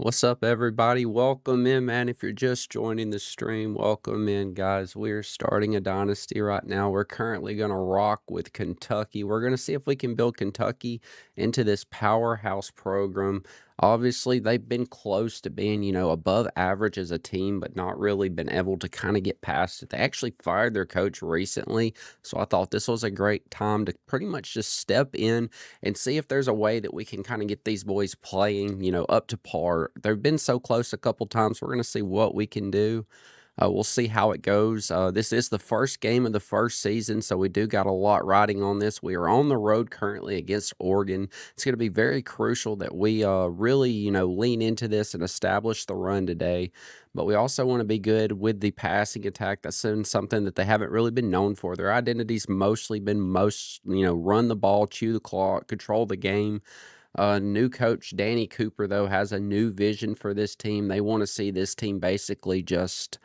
What's up, everybody? Welcome in, man. If you're just joining the stream, welcome in, guys. We're starting a dynasty right now. We're currently going to rock with Kentucky. We're going to see if we can build Kentucky into this powerhouse program. Obviously, they've been close to being, above average as a team, but not really been able to kind of get past it. They actually fired their coach recently, so I thought this was a great time to pretty much just step in and see if there's a way that we can kind of get these boys playing, up to par. They've been so close a couple times. We're going to see what we can do. We'll see how it goes. This is the first game of the first season, so we do got a lot riding on this. We are on the road currently against Oregon. It's going to be very crucial that we really, lean into this and establish the run today. But we also want to be good with the passing attack. That's something that they haven't really been known for. Their identity's mostly been run the ball, chew the clock, control the game. New coach Danny Cooper, though, has a new vision for this team. They want to see this team basically just,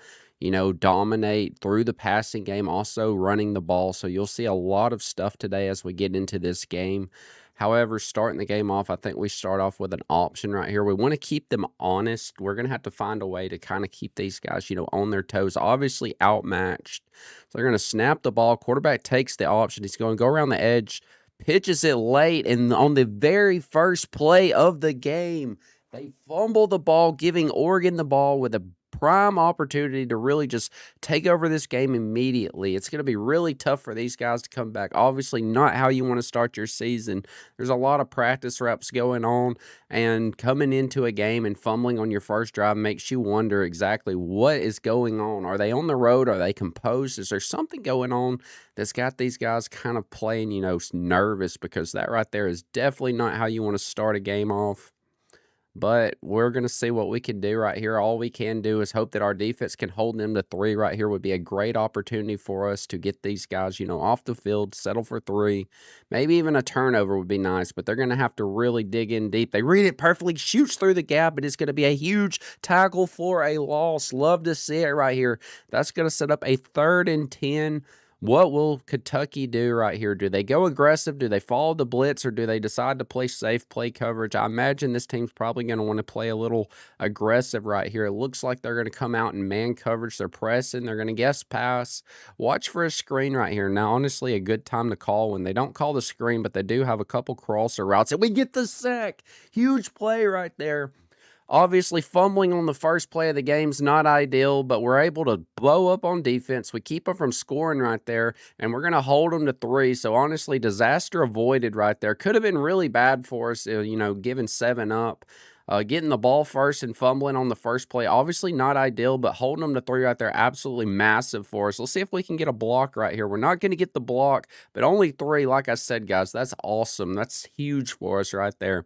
dominate through the passing game, also running the ball. So you'll see a lot of stuff today as we get into this game. However, starting the game off, I think we start off with an option right here. We want to keep them honest. We're going to have to find a way to kind of keep these guys, on their toes, obviously outmatched. So they're going to snap the ball. Quarterback takes the option. He's going to go around the edge, pitches it late, and on the very first play of the game, they fumble the ball, giving Oregon the ball with a prime opportunity to really just take over this game immediately. It's going to be really tough for these guys to come back. Obviously, not how you want to start your season. There's a lot of practice reps going on, and coming into a game and fumbling on your first drive makes you wonder exactly what is going on. Are they on the road? Are they composed? Is there something going on that's got these guys kind of playing, nervous? Because that right there is definitely not how you want to start a game off. But we're going to see what we can do right here. All we can do is hope that our defense can hold them to 3 right here. Would be a great opportunity for us to get these guys, off the field, settle for 3. Maybe even a turnover would be nice, but they're going to have to really dig in deep. They read it perfectly, shoots through the gap, but it's going to be a huge tackle for a loss. Love to see it right here. That's going to set up a 3rd and 10. What will Kentucky do right here? Do they go aggressive? Do they follow the blitz, or do they decide to play safe, play coverage? I imagine this team's probably going to want to play a little aggressive right here. It looks like they're going to come out in man coverage. They're pressing. They're going to guess pass. Watch for a screen right here. Now, honestly, a good time to call when they don't call the screen, but they do have a couple crosser routes, and we get the sack. Huge play right there. Obviously, fumbling on the first play of the game is not ideal, but we're able to blow up on defense. We keep them from scoring right there, and we're going to hold them to 3. So, honestly, disaster avoided right there. Could have been really bad for us, giving 7 up. Getting the ball first and fumbling on the first play, obviously not ideal, but holding them to 3 right there, absolutely massive for us. Let's see if we can get a block right here. We're not going to get the block, but only 3. Like I said, guys, that's awesome. That's huge for us right there.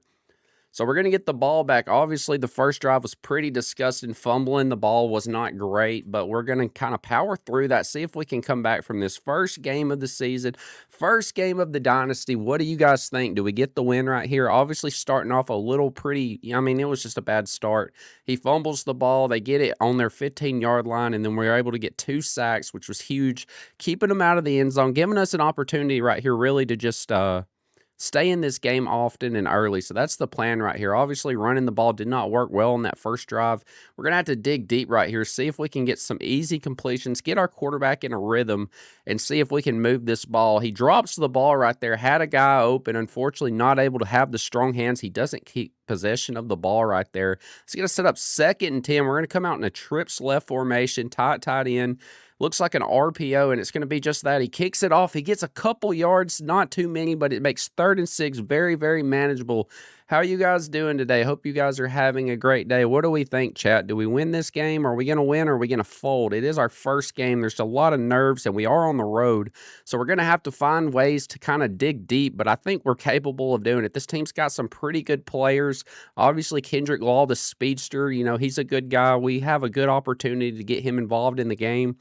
So we're going to get the ball back. Obviously, the first drive was pretty disgusting. Fumbling the ball was not great, but we're going to kind of power through that, see if we can come back from this first game of the season, first game of the dynasty. What do you guys think? Do we get the win right here? Obviously, starting off a little it was just a bad start. He fumbles the ball. They get it on their 15-yard line, and then we're able to get 2 sacks, which was huge, keeping them out of the end zone, giving us an opportunity right here really to just stay in this game often and early. So that's the plan right here. Obviously, running the ball did not work well on that first drive. We're going to have to dig deep right here, see if we can get some easy completions, get our quarterback in a rhythm, and see if we can move this ball. He drops the ball right there, had a guy open, unfortunately not able to have the strong hands. He doesn't keep possession of the ball right there. It's going to set up 2nd and 10. We're going to come out in a trips left formation, tight end. Looks like an RPO, and it's going to be just that. He kicks it off. He gets a couple yards, not too many, but it makes 3rd and 6 very, very manageable. How are you guys doing today? Hope you guys are having a great day. What do we think, chat? Do we win this game? Are we going to win, or are we going to fold? It is our first game. There's a lot of nerves, and we are on the road, so we're going to have to find ways to kind of dig deep, but I think we're capable of doing it. This team's got some pretty good players. Obviously, Kendrick Law, the speedster, he's a good guy. We have a good opportunity to get him involved in the game.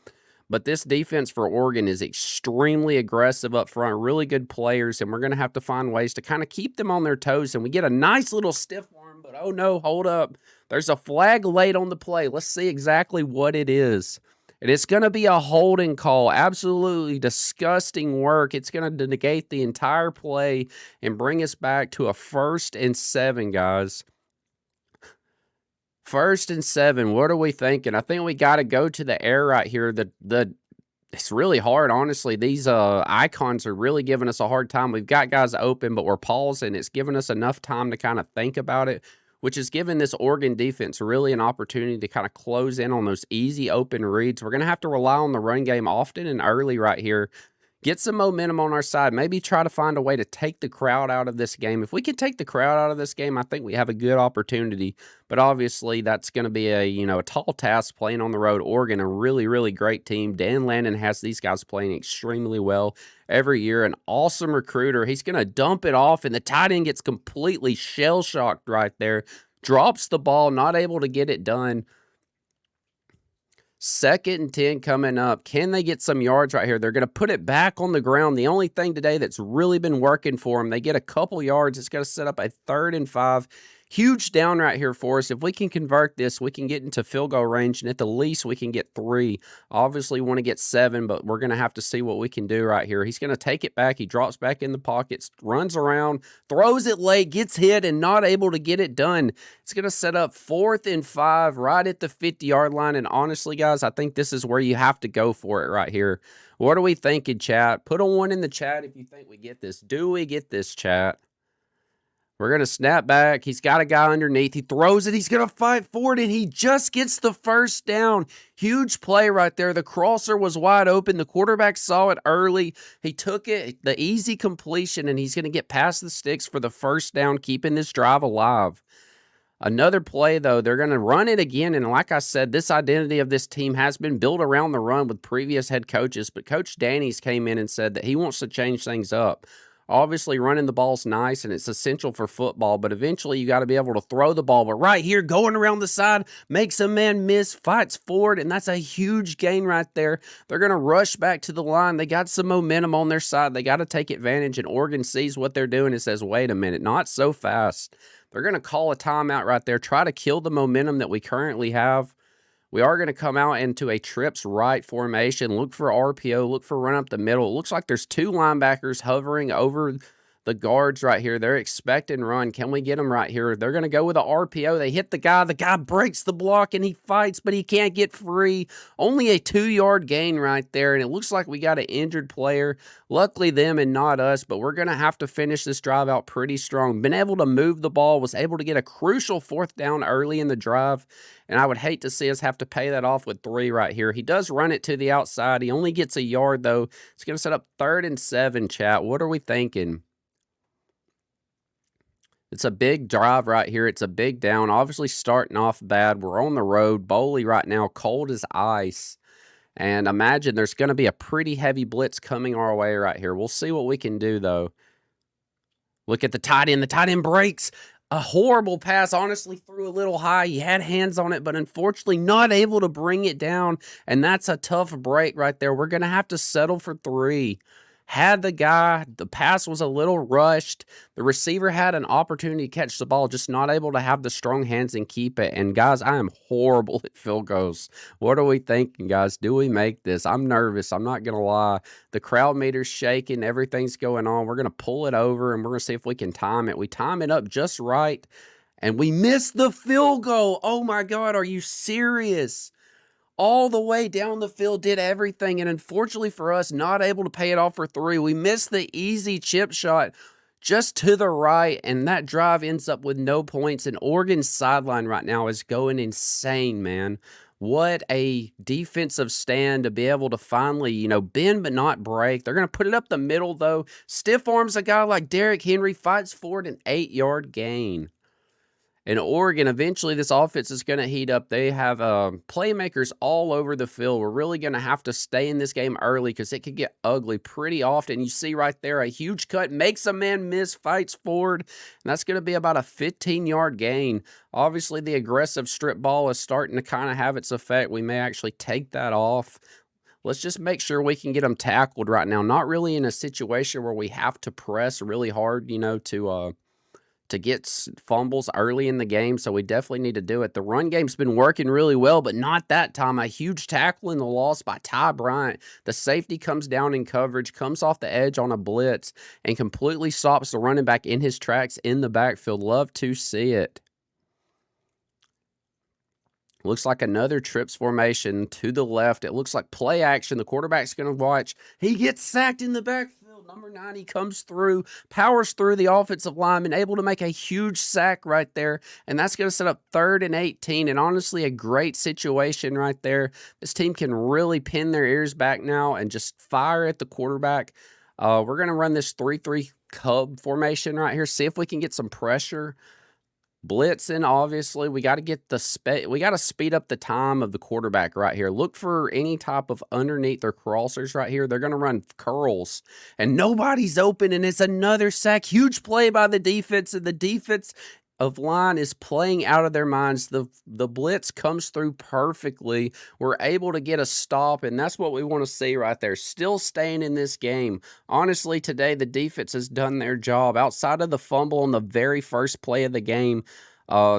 But this defense for Oregon is extremely aggressive up front, really good players, and we're going to have to find ways to kind of keep them on their toes. And we get a nice little stiff arm, but oh no, hold up. There's a flag late on the play. Let's see exactly what it is. And it's going to be a holding call. Absolutely disgusting work. It's going to negate the entire play and bring us back to a 1st and 7, guys. 1st and 7. What are we thinking? I think we got to go to the air right here. It's really hard, honestly. These icons are really giving us a hard time. We've got guys open, but we're pausing. It's giving us enough time to kind of think about it, which is giving this Oregon defense really an opportunity to kind of close in on those easy open reads. We're going to have to rely on the run game often and early right here. Get some momentum on our side. Maybe try to find a way to take the crowd out of this game. If we can take the crowd out of this game, I think we have a good opportunity. But obviously, that's going to be a tall task playing on the road. Oregon, a really, really great team. Dan Lannon has these guys playing extremely well every year. An awesome recruiter. He's going to dump it off, and the tight end gets completely shell-shocked right there. Drops the ball, not able to get it done. 2nd and 10 coming up. Can they get some yards right here? They're going to put it back on the ground. The only thing today that's really been working for them, they get a couple yards. It's going to set up a 3rd and 5. Huge down right here for us. If we can convert this, we can get into field goal range, and at the least, we can get 3. Obviously, we want to get 7, but we're going to have to see what we can do right here. He's going to take it back. He drops back in the pockets, runs around, throws it late, gets hit, and not able to get it done. It's going to set up 4th and 5 right at the 50-yard line, and honestly, guys, I think this is where you have to go for it right here. What are we thinking, chat? Put a 1 in the chat if you think we get this. Do we get this, chat? We're going to snap back. He's got a guy underneath. He throws it. He's going to fight for it, and he just gets the 1st down. Huge play right there. The crosser was wide open. The quarterback saw it early. He took it, the easy completion, and he's going to get past the sticks for the 1st down, keeping this drive alive. Another play, though, they're going to run it again, and like I said, this identity of this team has been built around the run with previous head coaches, but Coach Danny's came in and said that he wants to change things up. Obviously, running the ball's nice, and it's essential for football, but eventually you got to be able to throw the ball. But right here, going around the side, makes a man miss, fights forward, and that's a huge gain right there. They're going to rush back to the line. They got some momentum on their side. They got to take advantage, and Oregon sees what they're doing and says, wait a minute, not so fast. They're going to call a timeout right there, try to kill the momentum that we currently have. We are going to come out into a trips right formation. Look for RPO. Look for run up the middle. It looks like there's 2 linebackers hovering over the guards right here. They're expecting run. Can we get them right here? They're going to go with a RPO. They hit the guy. The guy breaks the block, and he fights, but he can't get free. Only a 2-yard gain right there, and it looks like we got an injured player. Luckily them and not us, but we're going to have to finish this drive out pretty strong. Been able to move the ball, was able to get a crucial 4th down early in the drive, and I would hate to see us have to pay that off with 3 right here. He does run it to the outside. He only gets a yard, though. It's going to set up 3rd and 7, chat. What are we thinking? It's a big drive right here. It's a big down. Obviously starting off bad. We're on the road. Bowley right now, cold as ice. And imagine there's going to be a pretty heavy blitz coming our way right here. We'll see what we can do, though. Look at the tight end. The tight end breaks. A horrible pass. Honestly, threw a little high. He had hands on it, but unfortunately not able to bring it down. And that's a tough break right there. We're going to have to settle for 3. Had the guy, the pass was a little rushed. The receiver had an opportunity to catch the ball, just not able to have the strong hands and keep it. And guys, I am horrible at field goals. What are we thinking, guys? Do we make this? I'm nervous. I'm not going to lie. The crowd meter's shaking. Everything's going on. We're going to pull it over, and we're going to see if we can time it. We time it up just right, and we miss the field goal. Oh, my God. Are you serious? All the way down the field, did everything, and unfortunately for us, not able to pay it off for 3. We missed the easy chip shot just to the right, and that drive ends up with no points, and Oregon's sideline right now is going insane, man. What a defensive stand to be able to finally, bend but not break. They're going to put it up the middle, though. Stiff arms a guy like Derrick Henry, fights forward, an 8-yard gain. In Oregon, eventually this offense is going to heat up. They have playmakers all over the field. We're really going to have to stay in this game early because it could get ugly pretty often. You see right there a huge cut, makes a man miss, fights forward, and that's going to be about a 15-yard gain. Obviously, the aggressive strip ball is starting to kind of have its effect. We may actually take that off. Let's just make sure we can get them tackled right now. Not really in a situation where we have to press really hard, to get fumbles early in the game, so we definitely need to do it. The run game's been working really well, but not that time. A huge tackle in the loss by Ty Bryant. The safety comes down in coverage, comes off the edge on a blitz, and completely stops the running back in his tracks in the backfield. Love to see it. Looks like another trips formation to the left. It looks like play action. The quarterback's going to watch. He gets sacked in the backfield. Number 90 comes through, powers through the offensive lineman, able to make a huge sack right there. And that's going to set up 3rd and 18. And honestly, a great situation right there. This team can really pin their ears back now and just fire at the quarterback. We're going to run this 3-3 Cub formation right here. See if we can get some pressure. Blitzing, obviously, we got to get we got to speed up the time of the quarterback right here. Look for any type of underneath or crossers right here. They're going to run curls, and nobody's open, and it's another sack. Huge play by the defense, and the defense of line is playing out of their minds. The blitz comes through perfectly. We're able to get a stop, and that's what we want to see right there. Still staying in this game. Honestly, today the defense has done their job. Outside of the fumble on the very first play of the game,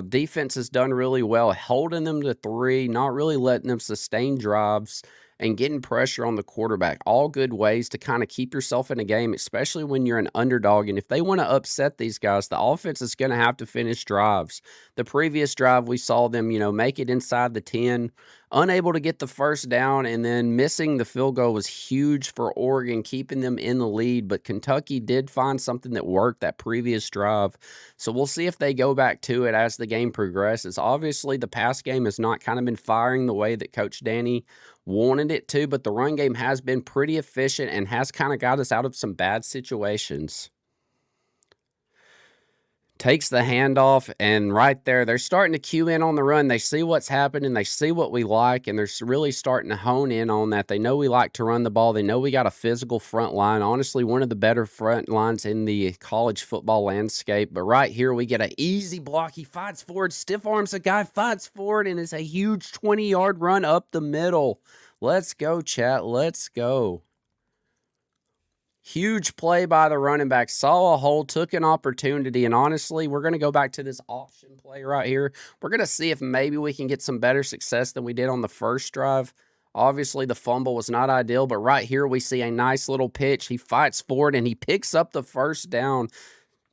defense has done really well, holding them to 3, not really letting them sustain drives, and getting pressure on the quarterback. All good ways to kind of keep yourself in a game, especially when you're an underdog. And if they want to upset these guys, the offense is going to have to finish drives. The previous drive, we saw them, make it inside the 10, unable to get the first down, and then missing the field goal was huge for Oregon, keeping them in the lead. But Kentucky did find something that worked that previous drive. So we'll see if they go back to it as the game progresses. Obviously, the pass game has not kind of been firing the way that Coach Danny wanted it to, but the run game has been pretty efficient and has kind of got us out of some bad situations. Takes the handoff, and right there, they're starting to cue in on the run. They see what's happening. They see what we like, and they're really starting to hone in on that. They know we like to run the ball. They know we got a physical front line. Honestly, one of the better front lines in the college football landscape. But right here, we get an easy block. He fights forward, stiff arms a guy, fights forward, and it's a huge 20-yard run up the middle. Let's go, chat. Let's go. Huge play by the running back. Saw a hole, took an opportunity, and honestly, we're going to go back to this option play right here. We're going to see if maybe we can get some better success than we did on the first drive. Obviously, the fumble was not ideal, but right here we see a nice little pitch. He fights forward, and he picks up the first down.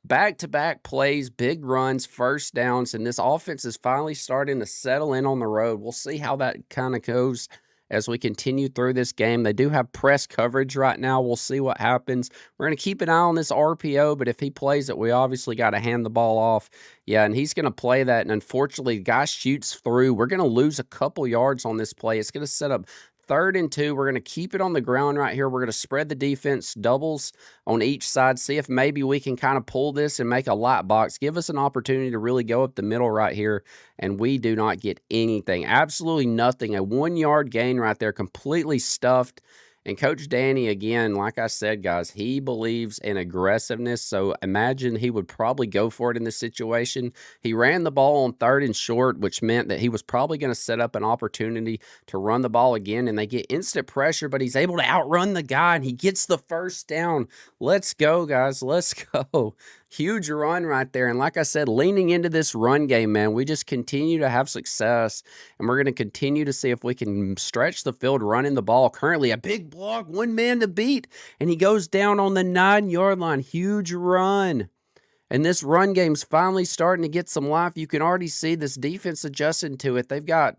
Back-to-back plays, big runs, first downs, and this offense is finally starting to settle in on the road. We'll see how that kind of goes as we continue through this game. They do have press coverage right now. We'll see what happens. We're going to keep an eye on this RPO, but if he plays it, we obviously got to hand the ball off. Yeah, and he's going to play that, and unfortunately, the guy shoots through. We're going to lose a couple yards on this play. It's going to set up 3rd and 2. We're going to keep it on the ground right here. We're going to spread the defense, doubles on each side, see if maybe we can kind of pull this and make a light box, give us an opportunity to really go up the middle right here, and we do not get anything. Absolutely nothing. A 1-yard gain right there, completely stuffed. And Coach Danny, again, like I said, guys, he believes in aggressiveness, so imagine he would probably go for it in this situation. He ran the ball on 3rd and short, which meant that he was probably going to set up an opportunity to run the ball again, and they get instant pressure, but he's able to outrun the guy, and he gets the first down. Let's go, guys. Let's go. Huge run right there. And like I said, leaning into this run game, man, we just continue to have success, and we're going to continue to see if we can stretch the field running the ball. Currently, a big block, one man to beat, and he goes down on the 9-yard line. Huge run. And this run game's finally starting to get some life. You can already see this defense adjusting to it. They've got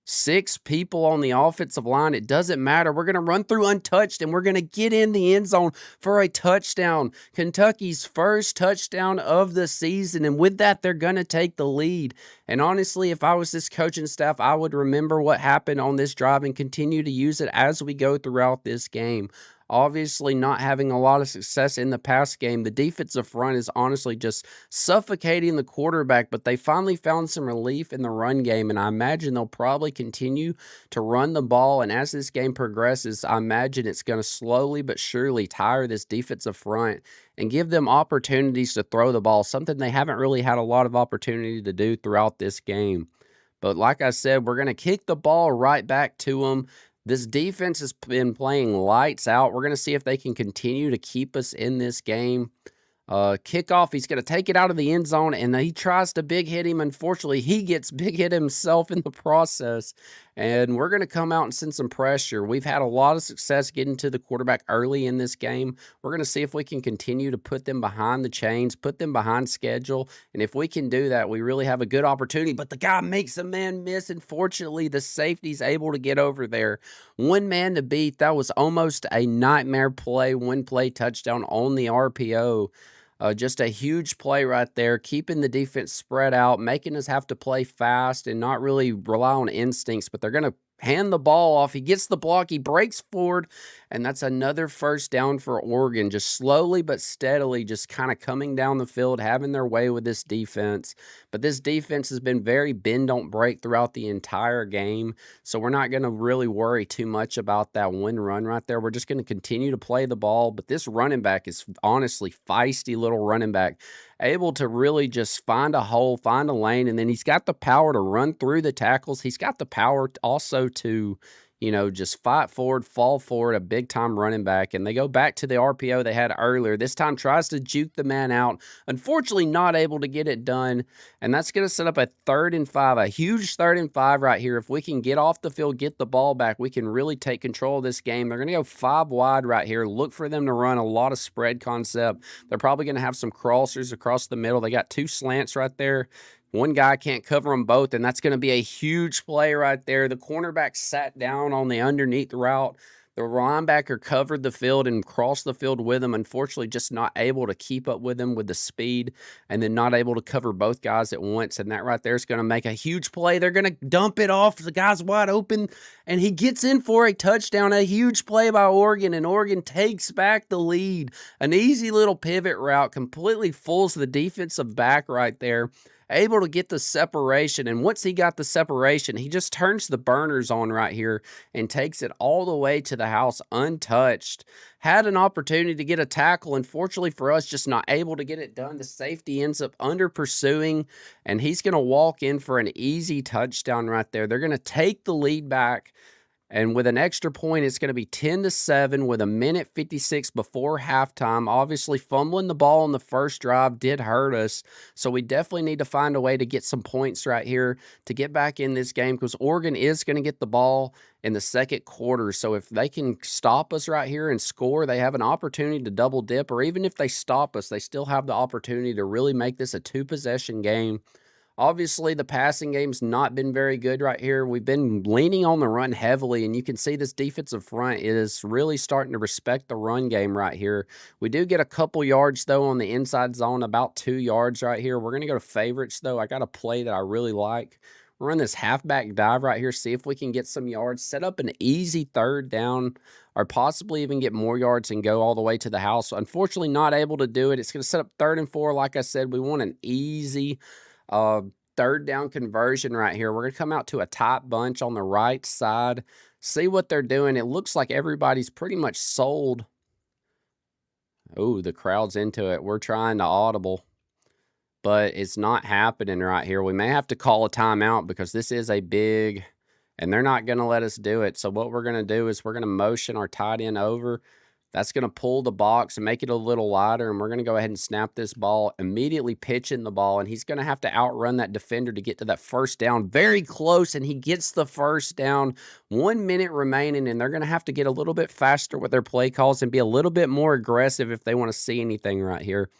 6 people on the offensive line. It doesn't matter. We're going to run through untouched, and we're going to get in the end zone for a touchdown. Kentucky's first touchdown of the season, and with that, they're going to take the lead. And honestly, if I was this coaching staff, I would remember what happened on this drive and continue to use it as we go throughout this game. Obviously not having a lot of success in the pass game. The defensive front is honestly just suffocating the quarterback, but they finally found some relief in the run game, and I imagine they'll probably continue to run the ball, and as this game progresses, I imagine it's going to slowly but surely tire this defensive front and give them opportunities to throw the ball, something they haven't really had a lot of opportunity to do throughout this game. But like I said, we're going to kick the ball right back to them. This defense has been playing lights out. We're going to see if they can continue to keep us in this game. Kickoff, he's going to take it out of the end zone, and he tries to big hit him. Unfortunately, he gets big hit himself in the process, and we're going to come out and send some pressure. We've had a lot of success getting to the quarterback early in this game. We're going to see if we can continue to put them behind the chains, put them behind schedule, and if we can do that, we really have a good opportunity. But the guy makes a man miss. Unfortunately, the safety's able to get over there. One man to beat. That was almost a nightmare play, one play touchdown on the RPO. Just a huge play right there, keeping the defense spread out, making us have to play fast and not really rely on instincts, but they're going to hand the ball off. He gets the block, he breaks forward, and that's another first down for Oregon, just slowly but steadily just kind of coming down the field, having their way with this defense. But this defense has been very bend don't break throughout the entire game, so we're not going to really worry too much about that one run right there. We're just going to continue to play the ball, but this running back is honestly feisty little running back, able to really just find a hole, find a lane, and then he's got the power to run through the tackles. He's got the power also to, just fight forward, fall forward, a big-time running back. And they go back to the RPO they had earlier. This time tries to juke the man out. Unfortunately, not able to get it done. And that's going to set up a 3rd and 5, a huge 3rd and 5 right here. If we can get off the field, get the ball back, we can really take control of this game. They're going to go 5 wide right here. Look for them to run a lot of spread concept. They're probably going to have some crossers across the middle. They got 2 slants right there. One guy can't cover them both, and that's going to be a huge play right there. The cornerback sat down on the underneath route. The linebacker covered the field and crossed the field with him. Unfortunately, just not able to keep up with him with the speed, and then not able to cover both guys at once. And that right there is going to make a huge play. They're going to dump it off. The guy's wide open, and he gets in for a touchdown. A huge play by Oregon, and Oregon takes back the lead. An easy little pivot route completely fools the defensive back right there. Able to get the separation, and once he got the separation, he just turns the burners on right here and takes it all the way to the house untouched. Had an opportunity to get a tackle, unfortunately for us, just not able to get it done. The safety ends up under pursuing, and he's going to walk in for an easy touchdown right there. They're going to take the lead back. And with an extra point, it's going to be 10-7 with 1:56 before halftime. Obviously, fumbling the ball on the first drive did hurt us. So we definitely need to find a way to get some points right here to get back in this game, because Oregon is going to get the ball in the second quarter. So if they can stop us right here and score, they have an opportunity to double dip. Or even if they stop us, they still have the opportunity to really make this a 2-possession game. Obviously, the passing game's not been very good right here. We've been leaning on the run heavily, and you can see this defensive front is really starting to respect the run game right here. We do get a couple yards, though, on the inside zone, about 2 yards right here. We're going to go to favorites, though. I got a play that I really like. We'll run this halfback dive right here, see if we can get some yards, set up an easy 3rd down, or possibly even get more yards and go all the way to the house. Unfortunately, not able to do it. It's going to set up 3rd and 4. Like I said, we want an easy 3rd down conversion right here. We're going to come out to a tight bunch on the right side, see what they're doing. It looks like everybody's pretty much sold. Oh, the crowd's into it. We're trying to audible, but it's not happening right here. We may have to call a timeout because this is a big, and they're not going to let us do it. So what we're going to do is we're going to motion our tight end over. That's going to pull the box and make it a little lighter, and we're going to go ahead and snap this ball, immediately pitching the ball, and he's going to have to outrun that defender to get to that 1st down. Very close, and he gets the 1st down. 1 minute remaining, and they're going to have to get a little bit faster with their play calls and be a little bit more aggressive if they want to see anything right here.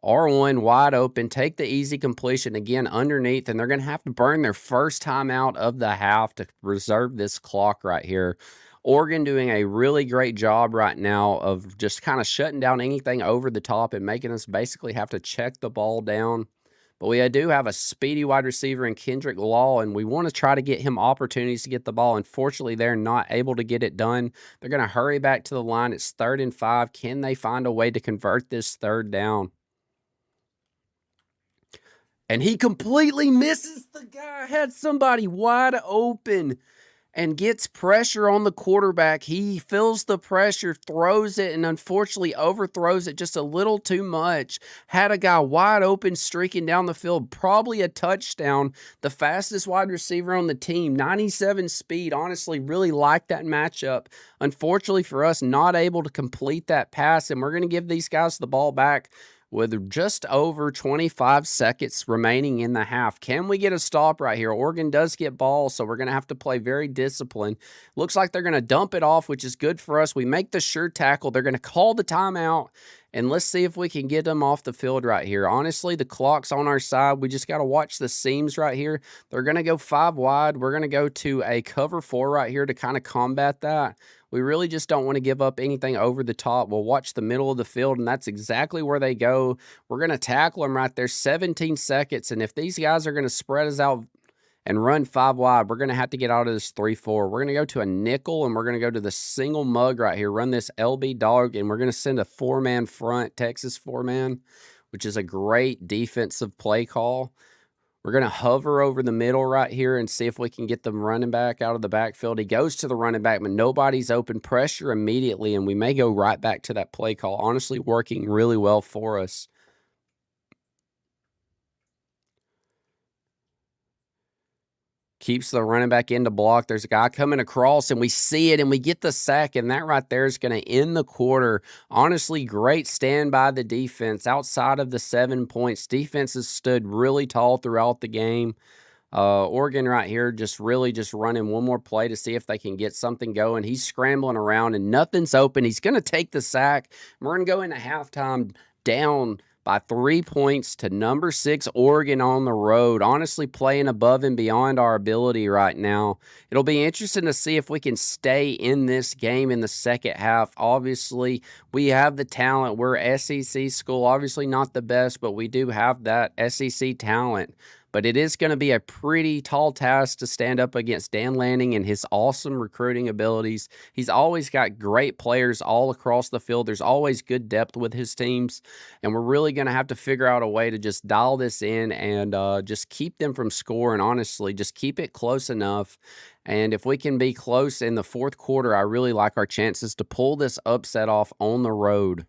R1 wide open, take the easy completion again underneath, and they're going to have to burn their first timeout of the half to reserve this clock right here. Oregon doing a really great job right now of just kind of shutting down anything over the top and making us basically have to check the ball down. But we do have a speedy wide receiver in Kendrick Law, and we want to try to get him opportunities to get the ball. Unfortunately, they're not able to get it done. They're going to hurry back to the line. It's 3rd and 5. Can they find a way to convert this 3rd down? And he completely misses. The guy had somebody wide open and gets pressure on the quarterback. He feels the pressure, throws it, and unfortunately overthrows it just a little too much. Had a guy wide open streaking down the field, probably a touchdown. The fastest wide receiver on the team, 97 speed. Honestly, really like that matchup. Unfortunately for us, not able to complete that pass, and we're going to give these guys the ball back with just over 25 seconds remaining in the half. Can we get a stop right here? Oregon does get ball, so we're going to have to play very disciplined. Looks like they're going to dump it off, which is good for us. We make the sure tackle. They're going to call the timeout, and let's see if we can get them off the field right here. Honestly, the clock's on our side. We just got to watch the seams right here. They're going to go 5 wide. We're going to go to a cover 4 right here to kind of combat that. We really just don't want to give up anything over the top. We'll watch the middle of the field, and that's exactly where they go. We're going to tackle them right there, 17 seconds, and if these guys are going to spread us out and run 5 wide, we're going to have to get out of this 3-4. We're going to go to a nickel, and we're going to go to the single mug right here, run this LB dog, and we're going to send a 4-man front, Texas 4-man, which is a great defensive play call. We're going to hover over the middle right here and see if we can get the running back out of the backfield. He goes to the running back, but nobody's open. Pressure immediately, and we may go right back to that play call. Honestly, working really well for us. Keeps the running back in to block. There's a guy coming across, and we see it, and we get the sack, and that right there is going to end the quarter. Honestly, great stand by the defense. Outside of the 7 points, defense has stood really tall throughout the game. Oregon right here just running one more play to see if they can get something going. He's scrambling around, and nothing's open. He's going to take the sack. We're going to go into halftime down by 3 points to number 6 Oregon on the road. Honestly, playing above and beyond our ability right now. It'll be interesting to see if we can stay in this game in the second half. Obviously, we have the talent. We're SEC school. Obviously not the best, but we do have that SEC talent. But it is going to be a pretty tall task to stand up against Dan Lanning and his awesome recruiting abilities. He's always got great players all across the field. There's always good depth with his teams. And we're really going to have to figure out a way to just dial this in and just keep them from scoring. Honestly, just keep it close enough. And if we can be close in the fourth quarter, I really like our chances to pull this upset off on the road.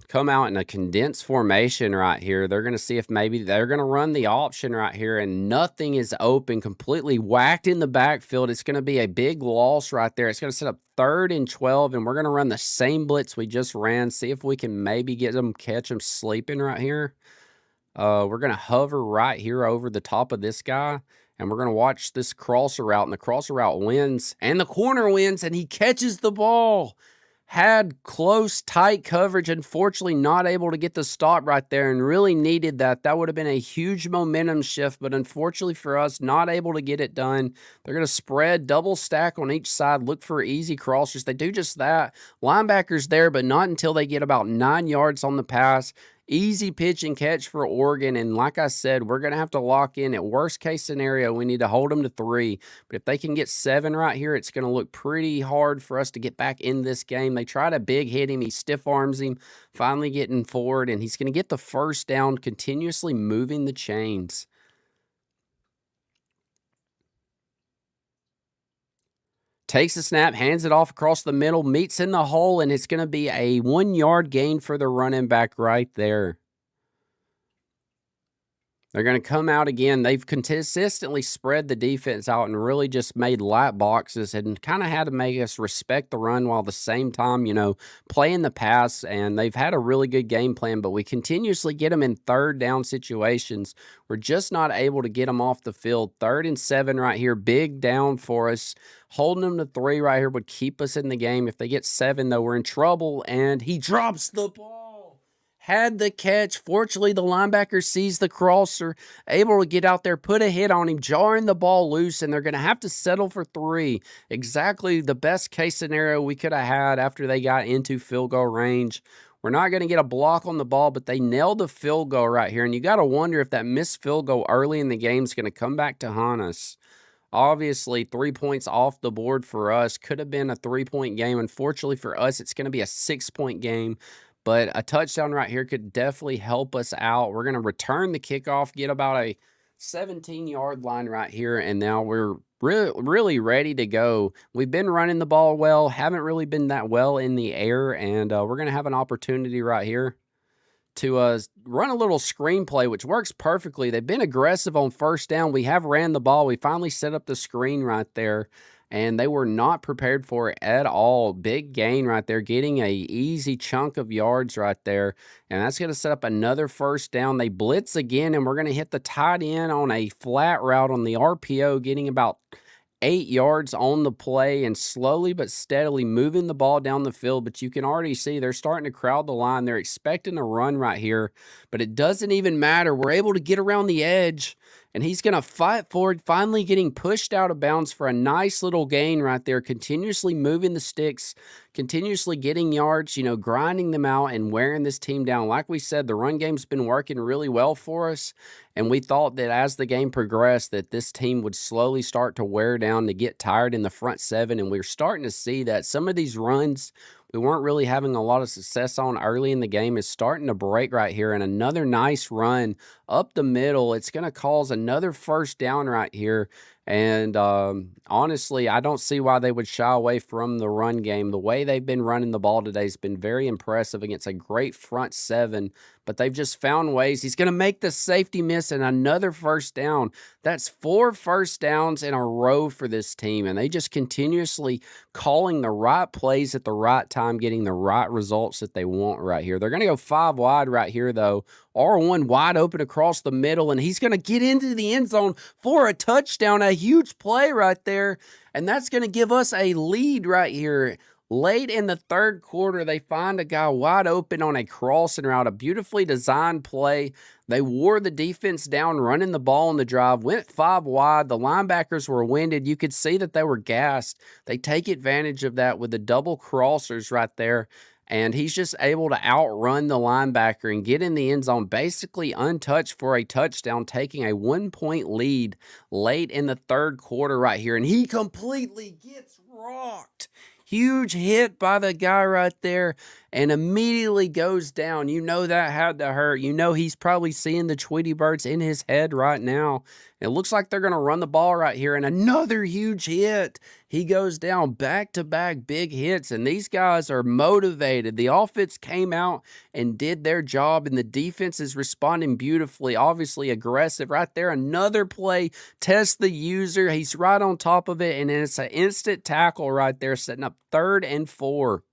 Come out in a condensed formation right here. They're going to see if maybe they're going to run the option right here, and nothing is open, completely whacked in the backfield. It's going to be a big loss right there. It's going to set up 3rd and 12, and we're going to run the same blitz we just ran, see if we can maybe catch them sleeping right here. We're going to hover right here over the top of this guy, and we're going to watch this crosser route, and the crosser route wins, and the corner wins, and he catches the ball. Had close, tight coverage, unfortunately not able to get the stop right there, and really needed that. That would have been a huge momentum shift, but unfortunately for us, not able to get it done. They're going to spread, double stack on each side, look for easy crossers. They do just that. Linebackers there, but not until they get about 9 yards on the pass. Easy pitch and catch for Oregon, and like I said, we're going to have to lock in. At worst case scenario, we need to hold them to 3, but if they can get 7 right here, it's going to look pretty hard for us to get back in this game. They try to big hit him. He stiff arms him, finally getting forward, and he's going to get the first down, continuously moving the chains. Takes the snap, hands it off across the middle, meets in the hole, and it's going to be a 1-yard gain for the running back right there. They're going to come out again. They've consistently spread the defense out and really just made light boxes and kind of had to make us respect the run while at the same time, playing the pass. And they've had a really good game plan, but we continuously get them in 3rd down situations. We're just not able to get them off the field. 3rd and 7 right here, big down for us. Holding them to 3 right here would keep us in the game. If they get 7, though, we're in trouble, and he drops the ball. Had the catch. Fortunately, the linebacker sees the crosser, able to get out there, put a hit on him, jarring the ball loose, and they're going to have to settle for 3. Exactly the best case scenario we could have had after they got into field goal range. We're not going to get a block on the ball, but they nailed the field goal right here, and you got to wonder if that missed field goal early in the game is going to come back to haunt us. Obviously, 3 points off the board for us. Could have been a 3-point game. Unfortunately for us, it's going to be a 6-point game. But a touchdown right here could definitely help us out. We're going to return the kickoff, get about a 17-yard line right here, and now we're really ready to go. We've been running the ball well, haven't really been that well in the air, and we're going to have an opportunity right here to run a little screenplay, which works perfectly. They've been aggressive on 1st down. We have ran the ball. We finally set up the screen right there. and they were not prepared for it at all. Big gain right there, getting a easy chunk of yards right there, and that's going to set up another first down. They blitz again, and we're going to hit the tight end on a flat route on the RPO, getting about 8 yards on the play and slowly but steadily moving the ball down the field. But you can already see they're starting to crowd the line. They're expecting a run right here, but it doesn't even matter. We're able to get around the edge, and he's going to fight forward, finally getting pushed out of bounds for a nice little gain right there, continuously moving the sticks, continuously getting yards, grinding them out and wearing this team down. Like we said, the run game's been working really well for us, and we thought that as the game progressed that this team would slowly start to wear down, to get tired in the front seven, and we're starting to see that some of these runs we weren't really having a lot of success on early in the game is starting to break right here, and another nice run up the middle. It's going to cause another first down right here, and honestly, I don't see why they would shy away from the run game. The way they've been running the ball today has been very impressive against a great front seven, but they've just found ways. He's going to make the safety miss and another first down. That's 4 first downs in a row for this team, and they just continuously calling the right plays at the right time, getting the right results that they want right here. They're going to go 5 wide right here, though. R1 wide open across the middle, and he's going to get into the end zone for a touchdown, a huge play right there, and that's going to give us a lead right here. Late in the third quarter, they find a guy wide open on a crossing route, a beautifully designed play. They wore the defense down, running the ball on the drive, went 5 wide. The linebackers were winded. You could see that they were gassed. They take advantage of that with the double crossers right there, and he's just able to outrun the linebacker and get in the end zone basically untouched for a touchdown, taking a 1-point lead late in the third quarter right here, and he completely gets rocked. Huge hit by the guy right there, and immediately goes down. You know that had to hurt. You know he's probably seeing the Tweety Birds in his head right now. It looks like they're going to run the ball right here, and another huge hit. He goes down, back-to-back big hits, and these guys are motivated. The offense came out and did their job, and the defense is responding beautifully, obviously aggressive. Right there, another play, test the user. He's right on top of it, and it's an instant tackle right there, setting up 3rd and 4.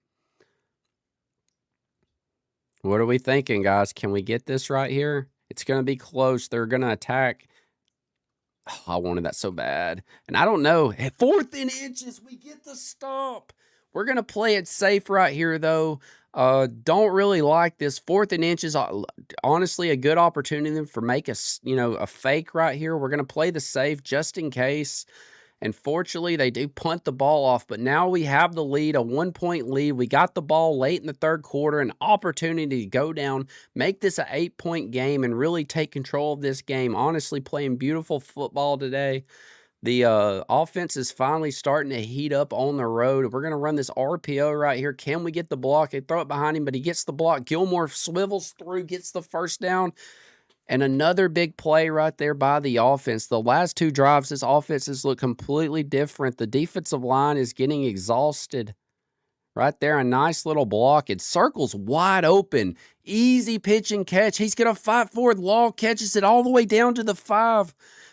What are we thinking, guys? Can we get this right here? It's going to be close. They're going to attack. Oh, I wanted that so bad. And I don't know. 4th and inches. We get the stop. We're going to play it safe right here, though. Don't really like this. 4th and inches. Honestly, a good opportunity for make a fake right here. We're going to play the safe just in case. And fortunately, they do punt the ball off, but now we have the lead, a 1-point lead. We got the ball late in the third quarter, an opportunity to go down, make this an 8-point game, and really take control of this game. Honestly, playing beautiful football today. The offense is finally starting to heat up on the road. We're going to run this RPO right here. Can we get the block? They throw it behind him, but he gets the block. Gilmore swivels through, gets the first down. And another big play right there by the offense. The last 2 drives, this offense has looked completely different. The defensive line is getting exhausted. Right there, a nice little block. It circles wide open. Easy pitch and catch. He's going to fight forward. Law catches it all the way down to the 5.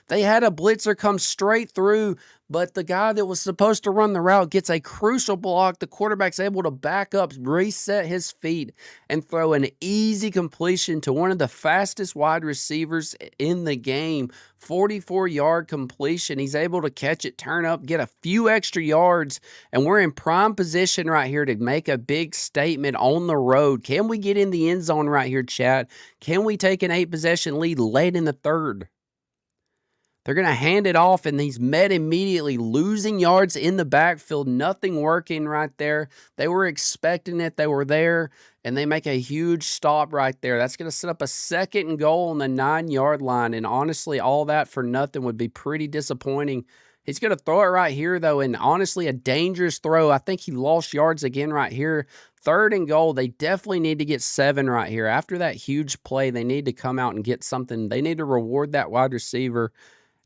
They had a blitzer come straight through, but the guy that was supposed to run the route gets a crucial block. The quarterback's able to back up, reset his feet, and throw an easy completion to one of the fastest wide receivers in the game. 44-yard completion. He's able to catch it, turn up, get a few extra yards, and we're in prime position right here to make a big statement on the road. Can we get in the end zone right here, Chad? Can we take an 8-possession lead late in the third? They're going to hand it off, and he's met immediately, losing yards in the backfield. Nothing working right there. They were expecting it. They were there, and they make a huge stop right there. That's going to set up a 2nd and goal on the 9-yard line, and honestly, all that for nothing would be pretty disappointing. He's going to throw it right here, though, and honestly, a dangerous throw. I think he lost yards again right here. 3rd and goal. They definitely need to get 7 right here. After that huge play, they need to come out and get something. They need to reward that wide receiver.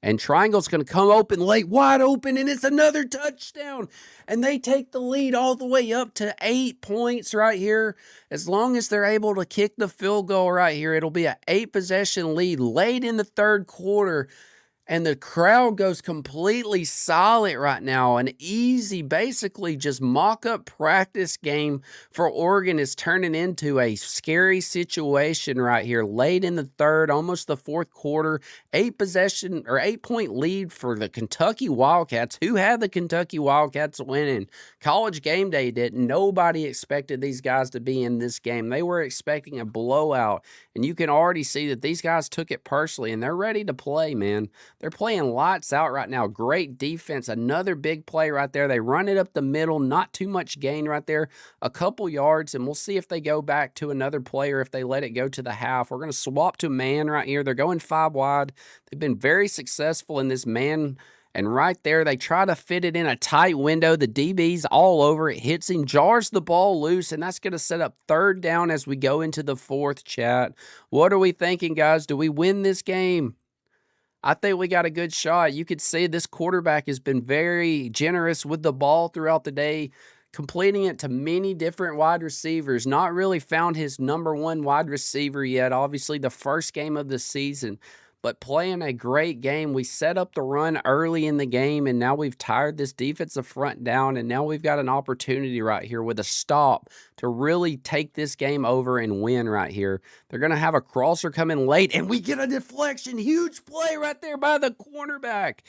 And Triangle's going to come open late, wide open, and it's another touchdown. And they take the lead all the way up to 8 points right here. As long as they're able to kick the field goal right here, it'll be an 8-possession lead late in the third quarter. And the crowd goes completely silent right now. An easy, basically just mock-up practice game for Oregon is turning into a scary situation right here. Late in the third, almost the fourth quarter, 8-point lead for the Kentucky Wildcats. Who had the Kentucky Wildcats winning? College Game Day didn't. Nobody expected these guys to be in this game. They were expecting a blowout, and you can already see that these guys took it personally, and they're ready to play, man. They're playing lights out right now. Great defense. Another big play right there. They run it up the middle. Not too much gain right there. A couple yards, and we'll see if they go back to another player if they let it go to the half. We're going to swap to man right here. They're going 5 wide. They've been very successful in this man. And right there, they try to fit it in a tight window. The DB's all over it. Hits him, jars the ball loose, and that's going to set up 3rd down as we go into the 4th, chat. What are we thinking, guys? Do we win this game? I think we got a good shot. You could see this quarterback has been very generous with the ball throughout the day, completing it to many different wide receivers. Not really found his number 1 wide receiver yet. Obviously, the first game of the season, but playing a great game. We set up the run early in the game, and now we've tired this defensive front down, and now we've got an opportunity right here with a stop to really take this game over and win right here. They're going to have a crosser coming late, and we get a deflection. Huge play right there by the cornerback.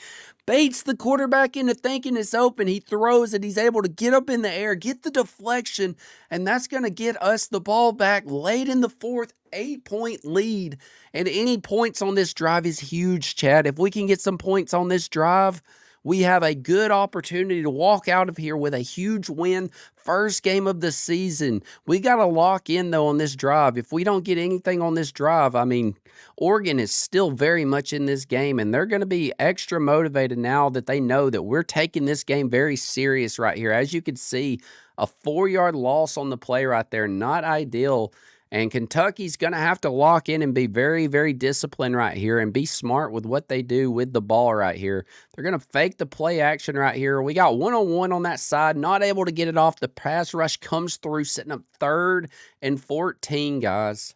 Baits the quarterback into thinking it's open. He throws it. He's able to get up in the air, get the deflection, and that's going to get us the ball back late in the 4th. 8-point lead, and any points on this drive is huge, Chad. If we can get some points on this drive, we have a good opportunity to walk out of here with a huge win. First game of the season. We got to lock in, though, on this drive. If we don't get anything on this drive, I mean, Oregon is still very much in this game, and they're going to be extra motivated now that they know that we're taking this game very serious right here. As you can see, a 4-yard loss on the play right there. Not ideal. And Kentucky's going to have to lock in and be very, very disciplined right here and be smart with what they do with the ball right here. They're going to fake the play action right here. We got 1-on-1 on that side, not able to get it off. The pass rush comes through, setting up 3rd and 14, guys.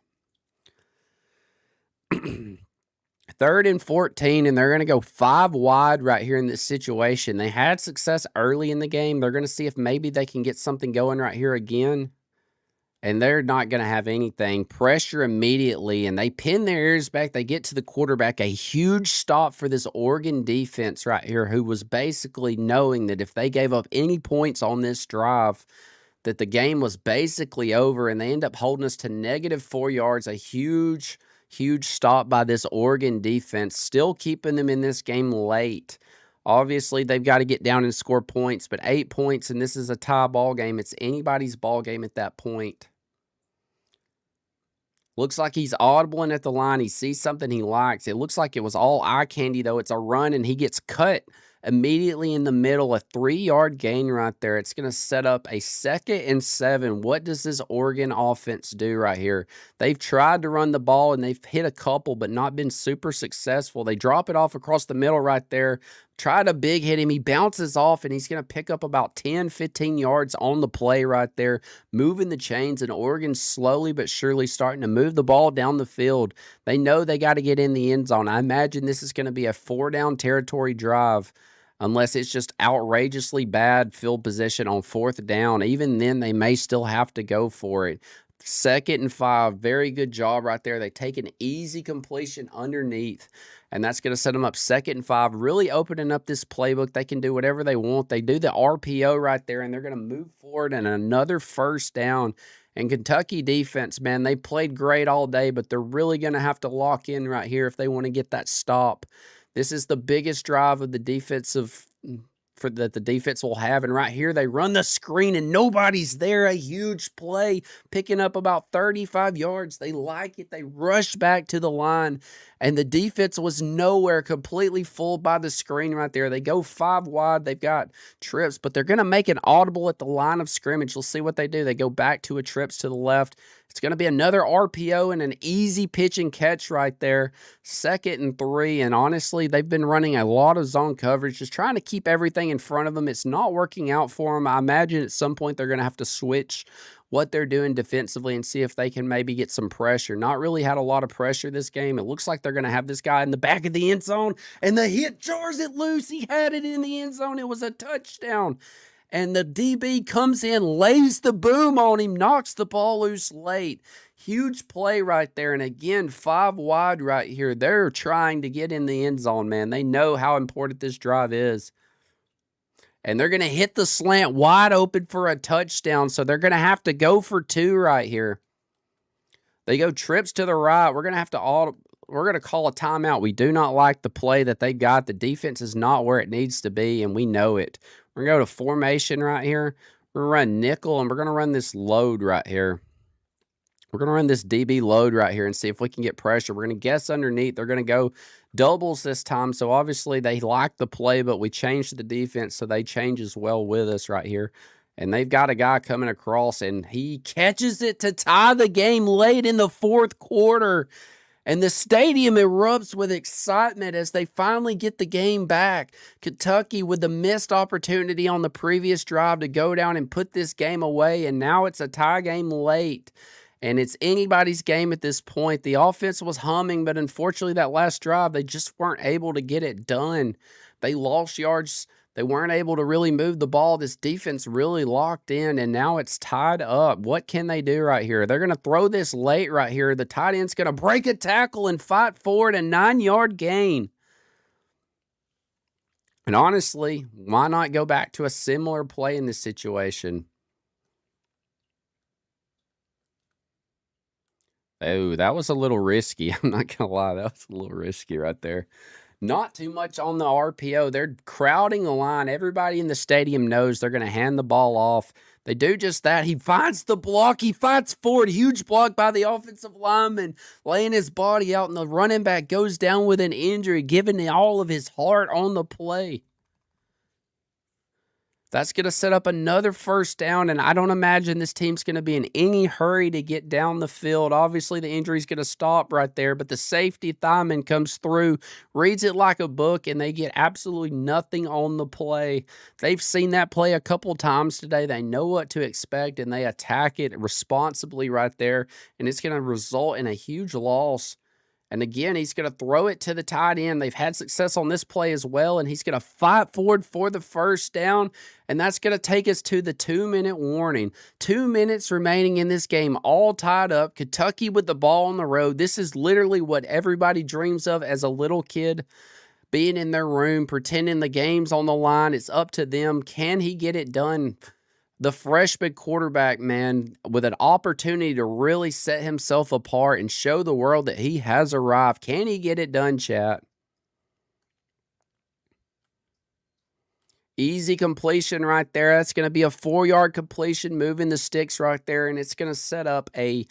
3rd and 14, and they're going to go 5 wide right here in this situation. They had success early in the game. They're going to see if maybe they can get something going right here again. And they're not going to have anything. Pressure immediately, and they pin their ears back. They get to the quarterback. A huge stop for this Oregon defense right here, who was basically knowing that if they gave up any points on this drive, that the game was basically over, and they end up holding us to -4 yards. A huge, huge stop by this Oregon defense, still keeping them in this game late. Obviously, they've got to get down and score points, but 8 points, and this is a tie ball game. It's anybody's ball game at that point. Looks like he's audibling at the line. He sees something he likes. It looks like it was all eye candy, though. It's a run, and he gets cut immediately in the middle. A 3-yard gain right there. It's going to set up a 2nd and 7. What does this Oregon offense do right here? They've tried to run the ball, and they've hit a couple, but not been super successful. They drop it off across the middle right there. Try to big hit him. He bounces off, and he's going to pick up about 10, 15 yards on the play right there, moving the chains, and Oregon slowly but surely starting to move the ball down the field. They know they got to get in the end zone. I imagine this is going to be a 4-down territory drive unless it's just outrageously bad field position on 4th down. Even then, they may still have to go for it. 2nd and 5. Very good job right there. They take an easy completion underneath, and that's going to set them up 2nd and 5, really opening up this playbook. They can do whatever they want. They do the RPO right there, and they're going to move forward and another 1st down. And Kentucky defense, man, they played great all day, but they're really going to have to lock in right here if they want to get that stop. This is the biggest drive of the defensive that the defense will have. And right here, they run the screen and nobody's there. A huge play, picking up about 35 yards. They like it. They rush back to the line, and the defense was nowhere, completely fooled by the screen right there. They go 5 wide. They've got trips, but they're going to make an audible at the line of scrimmage. We'll see what they do. They go back to a trips to the left. It's going to be another RPO and an easy pitch and catch right there. 2nd and 3. And honestly, they've been running a lot of zone coverage, just trying to keep everything in front of them. It's not working out for them. I imagine at some point they're going to have to switch what they're doing defensively and see if they can maybe get some pressure. Not really had a lot of pressure this game. It looks like they're going to have this guy in the back of the end zone, and the hit jars it loose. He had it in the end zone. It was a touchdown. And the DB comes in, lays the boom on him, knocks the ball loose late. Huge play right there. And again, 5 wide right here. They're trying to get in the end zone, man. They know how important this drive is. And they're going to hit the slant wide open for a touchdown. So they're going to have to go for 2 right here. They go trips to the right. We're going to call a timeout. We do not like the play that they got. The defense is not where it needs to be, and we know it. We're going to go to formation right here. We're going to run nickel, and we're going to run this load right here. We're going to run this DB load right here and see if we can get pressure. We're going to guess underneath. They're going to go doubles this time. So obviously they like the play, but we changed the defense, so they change as well with us right here. And they've got a guy coming across, and he catches it to tie the game late in the 4th quarter. And the stadium erupts with excitement as they finally get the game back. Kentucky with the missed opportunity on the previous drive to go down and put this game away, and now it's a tie game late. And it's anybody's game at this point. The offense was humming, but unfortunately that last drive, they just weren't able to get it done. They lost yards. They weren't able to really move the ball. This defense really locked in, and now it's tied up. What can they do right here? They're going to throw this late right here. The tight end's going to break a tackle and fight forward, a 9-yard gain. And honestly, why not go back to a similar play in this situation? Oh, that was a little risky. I'm not going to lie. That was a little risky right there. Not too much on the RPO. They're crowding the line. Everybody in the stadium knows they're going to hand the ball off. They do just that. He finds the block. He fights forward. Huge block by the offensive lineman, laying his body out, and the running back goes down with an injury, giving all of his heart on the play. That's going to set up another 1st down, and I don't imagine this team's going to be in any hurry to get down the field. Obviously, the injury's going to stop right there, but the safety Thyman comes through, reads it like a book, and they get absolutely nothing on the play. They've seen that play a couple times today. They know what to expect, and they attack it responsibly right there, and it's going to result in a huge loss. And again, he's going to throw it to the tight end. They've had success on this play as well, and he's going to fight forward for the 1st down, and that's going to take us to the 2-minute warning. 2 minutes remaining in this game, all tied up. Kentucky with the ball on the road. This is literally what everybody dreams of as a little kid, being in their room, pretending the game's on the line. It's up to them. Can he get it done? The freshman quarterback, man, with an opportunity to really set himself apart and show the world that he has arrived. Can he get it done, chat? Easy completion right there. That's going to be a 4-yard completion, moving the sticks right there, and it's going to set up a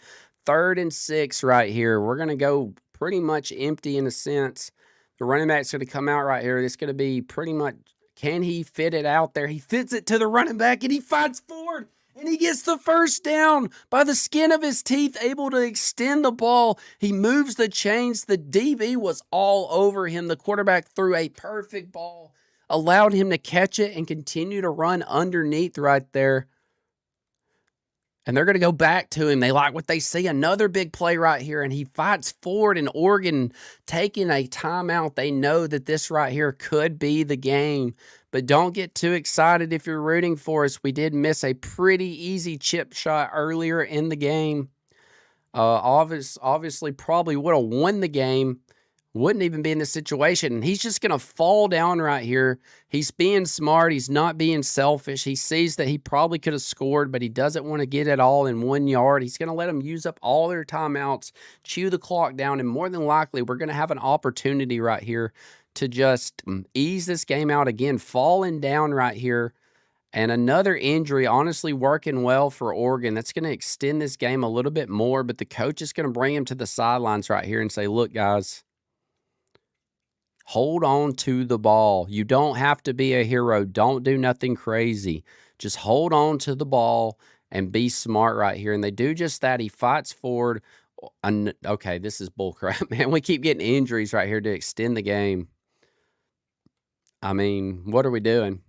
3rd and 6 right here. We're going to go pretty much empty in a sense. The running back's going to come out right here. It's going to be pretty much... Can he fit it out there? He fits it to the running back, and he fights forward, and he gets the 1st down by the skin of his teeth, able to extend the ball. He moves the chains. The DB was all over him. The quarterback threw a perfect ball, allowed him to catch it and continue to run underneath right there. And they're going to go back to him. They like what they see. Another big play right here, and he fights forward, and Oregon taking a timeout. They know that this right here could be the game, but don't get too excited if you're rooting for us. We did miss a pretty easy chip shot earlier in the game. Obviously probably would have won the game. Wouldn't even be in this situation. And he's just going to fall down right here. He's being smart. He's not being selfish. He sees that he probably could have scored, but he doesn't want to get it all in 1 yard. He's going to let them use up all their timeouts, chew the clock down, and more than likely we're going to have an opportunity right here to just ease this game out again. Falling down right here. And another injury, honestly working well for Oregon. That's going to extend this game a little bit more, but the coach is going to bring him to the sidelines right here and say, look, guys, hold on to the ball. You don't have to be a hero. Don't do nothing crazy. Just hold on to the ball and be smart right here. And they do just that. He fights forward. Okay, this is bullcrap, man. We keep getting injuries right here to extend the game. I mean, what are we doing?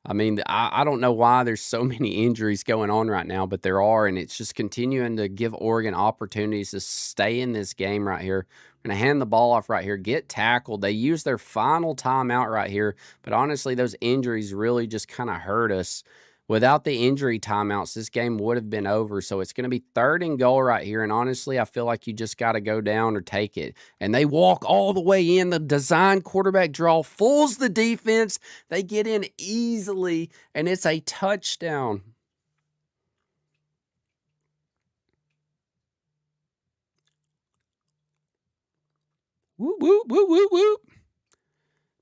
I mean, I don't know why there's so many injuries going on right now, but there are, and it's just continuing to give Oregon opportunities to stay in this game right here. We're going to hand the ball off right here, get tackled. They use their final timeout right here, but honestly, those injuries really just kind of hurt us. Without the injury timeouts, this game would have been over. So it's going to be 3rd and goal right here. And honestly, I feel like you just got to go down or take it. And they walk all the way in. The design quarterback draw fools the defense. They get in easily, and it's a touchdown. Whoop, whoop, whoop, whoop, whoop.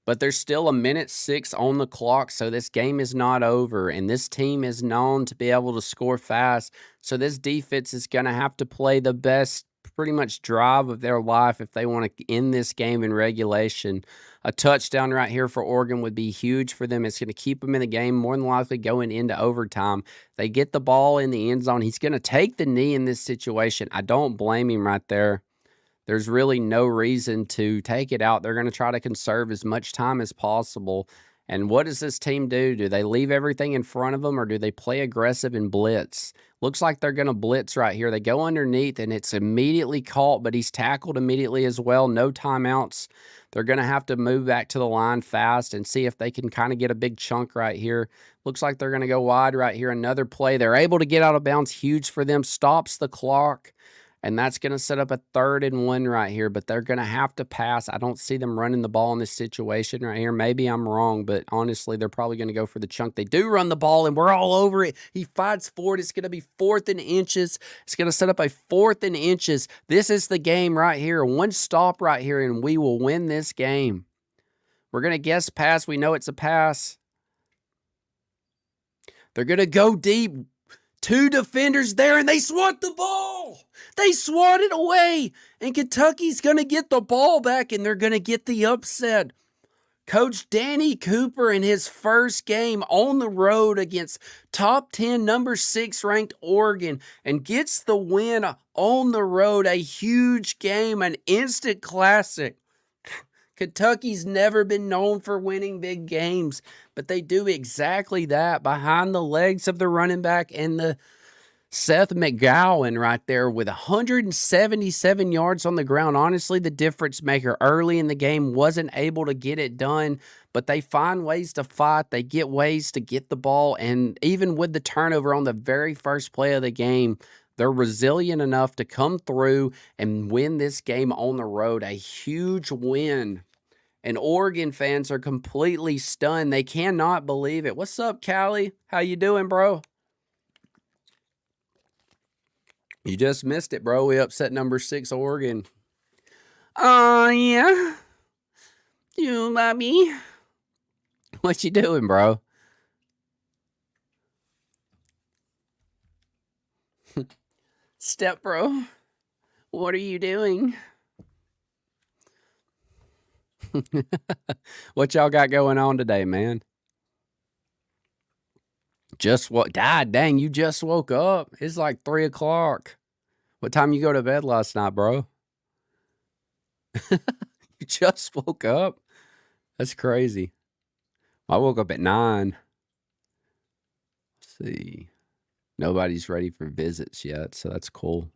But there's still 1:06 on the clock, so this game is not over, and this team is known to be able to score fast. So this defense is going to have to play the best pretty much drive of their life if they want to end this game in regulation. A touchdown right here for Oregon would be huge for them. It's going to keep them in the game, more than likely going into overtime. They get the ball in the end zone. He's going to take the knee in this situation. I don't blame him right there. There's really no reason to take it out. They're going to try to conserve as much time as possible. And what does this team do? Do they leave everything in front of them, or do they play aggressive and blitz? Looks like they're going to blitz right here. They go underneath, and it's immediately caught, but he's tackled immediately as well. No timeouts. They're going to have to move back to the line fast and see if they can kind of get a big chunk right here. Looks like they're going to go wide right here. Another play. They're able to get out of bounds. Huge for them. Stops the clock. And that's going to set up a 3rd and 1 right here, but they're going to have to pass. I don't see them running the ball in this situation right here. Maybe I'm wrong, but honestly, they're probably going to go for the chunk. They do run the ball, and we're all over it. He fights forward. It's going to be 4th and inches. It's going to set up a 4th and inches. This is the game right here. One stop right here, and we will win this game. We're going to guess pass. We know it's a pass. They're going to go deep. 2 defenders there, and they swat the ball. They swat it away, and Kentucky's going to get the ball back, and they're going to get the upset. Coach Danny Cooper in his first game on the road against top 10, number 6 ranked Oregon, and gets the win on the road. A huge game, an instant classic. Kentucky's never been known for winning big games, but they do exactly that behind the legs of the running back and the Seth McGowan right there with 177 yards on the ground. Honestly, the difference maker early in the game, wasn't able to get it done, but they find ways to fight. They get ways to get the ball, and even with the turnover on the very first play of the game, they're resilient enough to come through and win this game on the road. A huge win. And Oregon fans are completely stunned. They cannot believe it. What's up, Callie? How you doing, bro? You just missed it, bro. We upset number 6 Oregon. Oh, yeah? You, Bobby? What you doing, bro? Step bro, what are you doing? What y'all got going on today, man? Just what? God dang, you just woke up. It's like 3 o'clock. What time you go to bed last night, bro? You just woke up? That's crazy. I woke up at 9. Let's see. Nobody's ready for visits yet, so that's cool.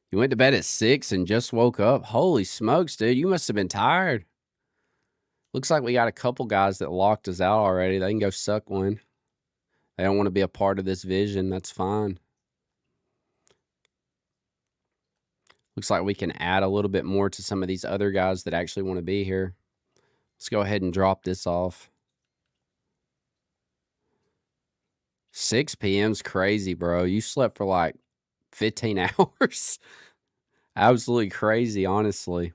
You went to bed at 6 and just woke up? Holy smokes, dude. You must have been tired. Looks like we got a couple guys that locked us out already. They can go suck one. They don't want to be a part of this vision. That's fine. Looks like we can add a little bit more to some of these other guys that actually want to be here. Let's go ahead and drop this off. 6 p.m.'s crazy, bro. You slept for like 15 hours. Absolutely crazy, honestly.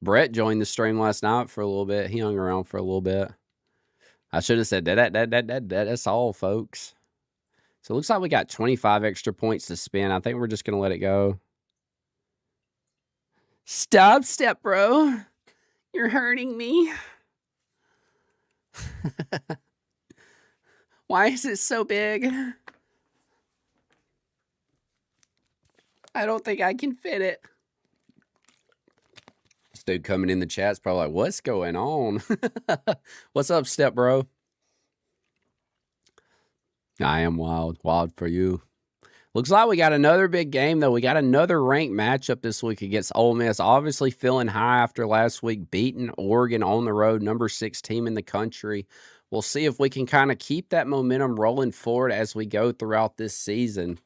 Brett joined the stream last night for a little bit. He hung around for a little bit. I should have said that's all, folks. So it looks like we got 25 extra points to spin. I think we're just going to let it go. Stop, step bro. You're hurting me. Why is it so big? I don't think I can fit it. This dude coming in the chat's probably like, what's going on? What's up, step bro? I am wild. Wild for you. Looks like we got another big game, though. We got another ranked matchup this week against Ole Miss. Obviously feeling high after last week, beating Oregon on the road, number 6 team in the country. We'll see if we can kind of keep that momentum rolling forward as we go throughout this season.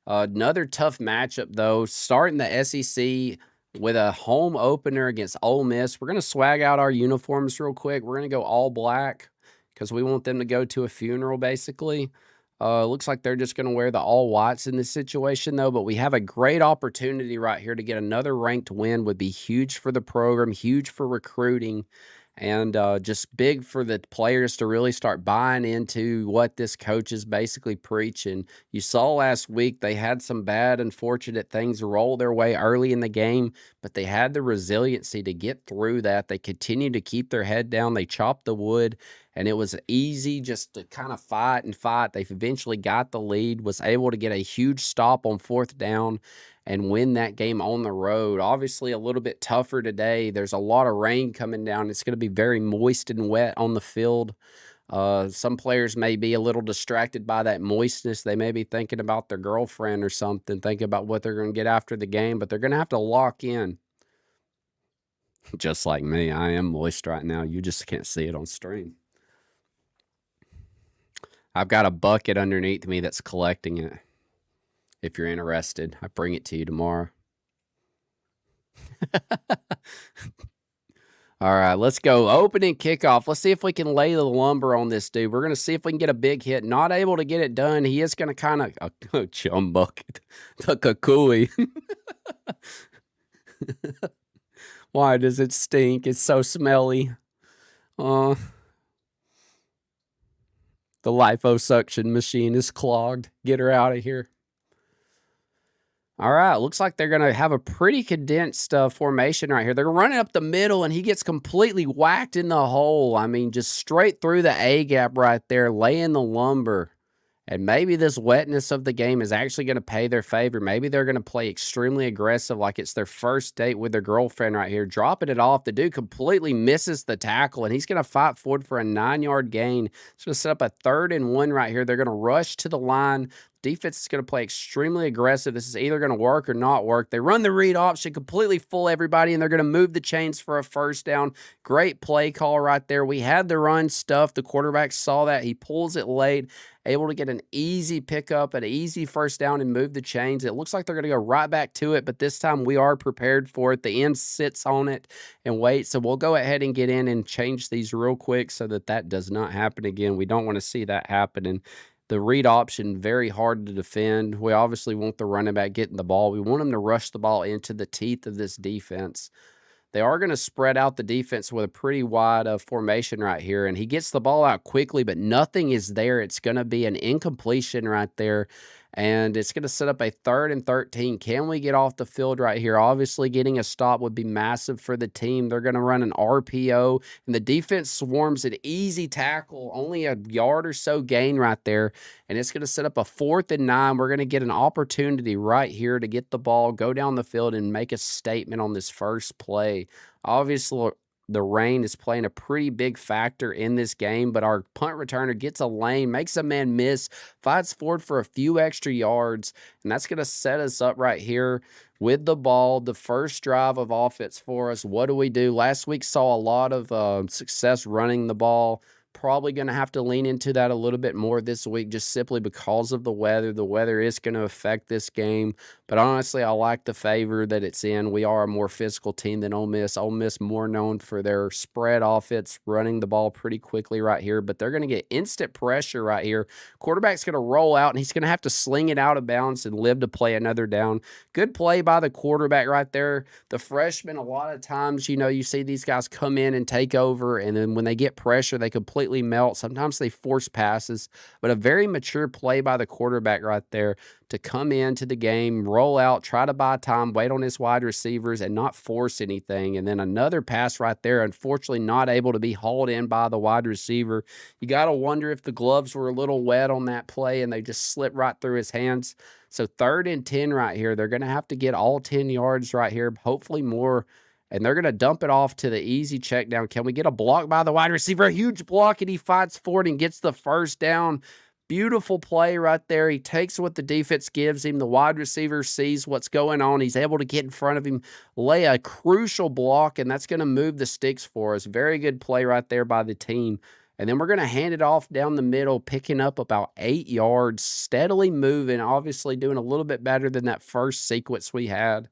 Another tough matchup, though, starting the SEC with a home opener against Ole Miss. We're going to swag out our uniforms real quick. We're going to go all black because we want them to go to a funeral, basically. Looks like they're just going to wear the all whites in this situation, though. But we have a great opportunity right here to get another ranked win. Would be huge for the program, huge for recruiting, and just big for the players to really start buying into what this coach is basically preaching. You saw last week they had some bad, unfortunate things roll their way early in the game, but they had the resiliency to get through that. They continued to keep their head down. They chopped the wood, and it was easy just to kind of fight and fight. They eventually got the lead, was able to get a huge stop on 4th down and win that game on the road. Obviously, a little bit tougher today. There's a lot of rain coming down. It's going to be very moist and wet on the field. Some players may be a little distracted by that moistness. They may be thinking about their girlfriend or something, thinking about what they're going to get after the game, but they're going to have to lock in. Just like me, I am moist right now. You just can't see it on stream. I've got a bucket underneath me that's collecting it. If you're interested, I bring it to you tomorrow. All right, let's go. Opening kickoff. Let's see if we can lay the lumber on this dude. We're going to see if we can get a big hit. Not able to get it done. He is going to kind of chum bucket. The kukui. Why does it stink? It's so smelly. The liposuction machine is clogged. Get her out of here. All right, looks like they're going to have a pretty condensed formation right here. They're running up the middle, and he gets completely whacked in the hole. I mean, just straight through the A-gap right there, laying the lumber. And maybe this wetness of the game is actually going to pay their favor. Maybe they're going to play extremely aggressive like it's their first date with their girlfriend right here, dropping it off. The dude completely misses the tackle, and he's going to fight forward for a 9-yard gain. It's going to set up a 3rd and 1 right here. They're going to rush to the line. Defense is going to play extremely aggressive. This is either going to work or not work. They run the read option, completely fool everybody, and they're going to move the chains for a 1st down. Great play call right there. We had the run stuff. The quarterback saw that. He pulls it late, able to get an easy pickup, an easy 1st down, and move the chains. It looks like they're going to go right back to it, but this time we are prepared for it. The end sits on it and waits, so we'll go ahead and get in and change these real quick so that does not happen again. We don't want to see that happening. The read option, very hard to defend. We obviously want the running back getting the ball. We want them to rush the ball into the teeth of this defense. They are going to spread out the defense with a pretty wide formation right here, and he gets the ball out quickly, but nothing is there. It's going to be an incompletion right there, and it's going to set up a 3rd and 13. Can we get off the field right here? Obviously, getting a stop would be massive for the team. They're going to run an RPO, and the defense swarms an easy tackle, only a yard or so gain right there, and it's going to set up a 4th and 9. We're going to get an opportunity right here to get the ball, go down the field, and make a statement on this first play. Obviously, the rain is playing a pretty big factor in this game, but our punt returner gets a lane, makes a man miss, fights forward for a few extra yards, and that's going to set us up right here with the ball, the first drive of offense for us. What do we do? Last week saw a lot of success running the ball. Probably going to have to lean into that a little bit more this week just simply because of the weather. The weather is going to affect this game, but honestly, I like the favor that it's in. We are a more physical team than Ole Miss. Ole Miss more known for their spread offense, running the ball pretty quickly right here, but they're going to get instant pressure right here. Quarterback's going to roll out, and he's going to have to sling it out of bounds and live to play another down. Good play by the quarterback right there. The freshman, a lot of times, you see these guys come in and take over, and then when they get pressure, they completely completely melt. Sometimes they force passes, but a very mature play by the quarterback right there to come into the game, roll out, try to buy time, wait on his wide receivers, and not force anything. And then another pass right there, unfortunately not able to be hauled in by the wide receiver. You got to wonder if the gloves were a little wet on that play and they just slipped right through his hands. So 3rd and 10 right here. They're going to have to get all 10 yards right here, hopefully more. And they're going to dump it off to the easy check down. Can we get a block by the wide receiver? A huge block, and he fights for it and gets the first down. Beautiful play right there. He takes what the defense gives him. The wide receiver sees what's going on. He's able to get in front of him, lay a crucial block, and that's going to move the sticks for us. Very good play right there by the team. And then we're going to hand it off down the middle, picking up about 8 yards, steadily moving, obviously doing a little bit better than that first sequence we had.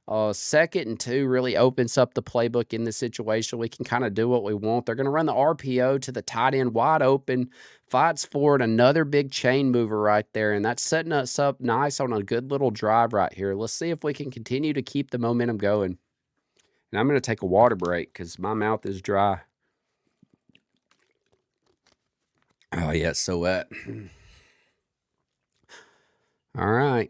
2nd and 2 really opens up the playbook in this situation. We can kind of do what we want. They're going to run the RPO to the tight end wide open, fights forward, another big chain mover right there, and that's setting us up nice on a good little drive right here. Let's see if we can continue to keep the momentum going. And I'm going to take a water break because my mouth is dry. Oh, yeah, it's so wet. All right.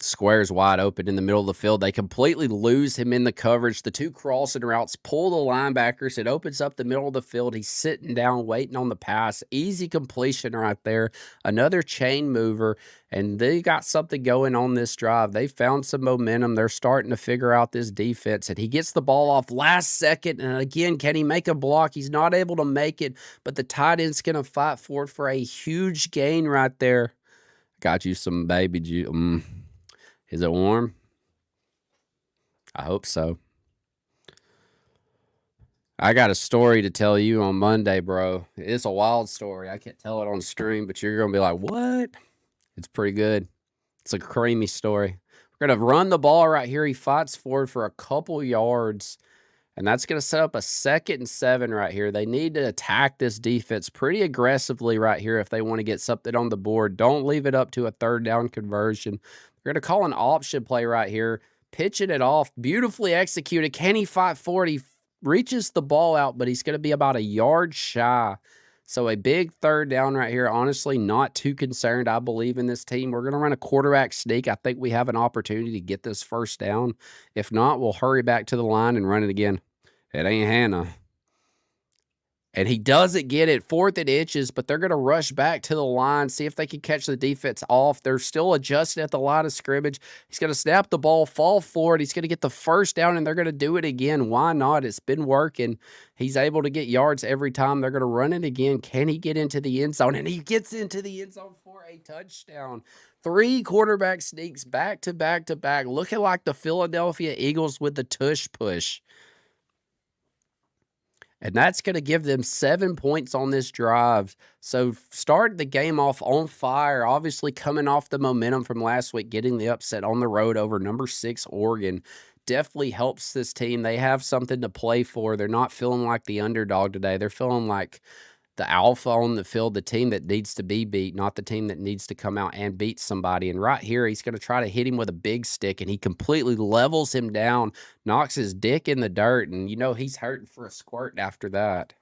Square's wide open in the middle of the field. They completely lose him in the coverage. The 2 crossing routes pull the linebackers. It opens up the middle of the field. He's sitting down, waiting on the pass. Easy completion right there. Another chain mover, and they got something going on this drive. They found some momentum. They're starting to figure out this defense, and he gets the ball off last second, and again, can he make a block? He's not able to make it, but the tight end's going to fight for it for a huge gain right there. Got you some baby juice. Is it warm? I hope so. I got a story to tell you on Monday, bro. It's a wild story. I can't tell it on stream, but you're going to be like, what? It's pretty good. It's a creamy story. We're going to run the ball right here. He fights forward for a couple yards, and that's going to set up a 2nd and 7 right here. They need to attack this defense pretty aggressively right here if they want to get something on the board. Don't leave it up to a 3rd down conversion. We're going to call an option play right here, pitching it off, beautifully executed. Can he fight for it? He reaches the ball out, but he's going to be about a yard shy. So a big 3rd down right here. Honestly, not too concerned. I believe in this team. We're going to run a quarterback sneak. I think we have an opportunity to get this 1st down. If not, we'll hurry back to the line and run it again. It ain't Hannah. And he doesn't get it. 4th and inches, but they're going to rush back to the line, see if they can catch the defense off. They're still adjusting at the line of scrimmage. He's going to snap the ball, fall forward. He's going to get the 1st down, and they're going to do it again. Why not? It's been working. He's able to get yards every time. They're going to run it again. Can he get into the end zone? And he gets into the end zone for a touchdown. 3 quarterback sneaks back to back to back, looking like the Philadelphia Eagles with the tush push. And that's going to give them 7 points on this drive. So start the game off on fire, obviously coming off the momentum from last week, getting the upset on the road over number 6 Oregon. Definitely helps this team. They have something to play for. They're not feeling like the underdog today. They're feeling like the alpha on the field, the team that needs to be beat, not the team that needs to come out and beat somebody. And right here, he's going to try to hit him with a big stick, and he completely levels him down, knocks his dick in the dirt, and you know he's hurting for a squirt after that.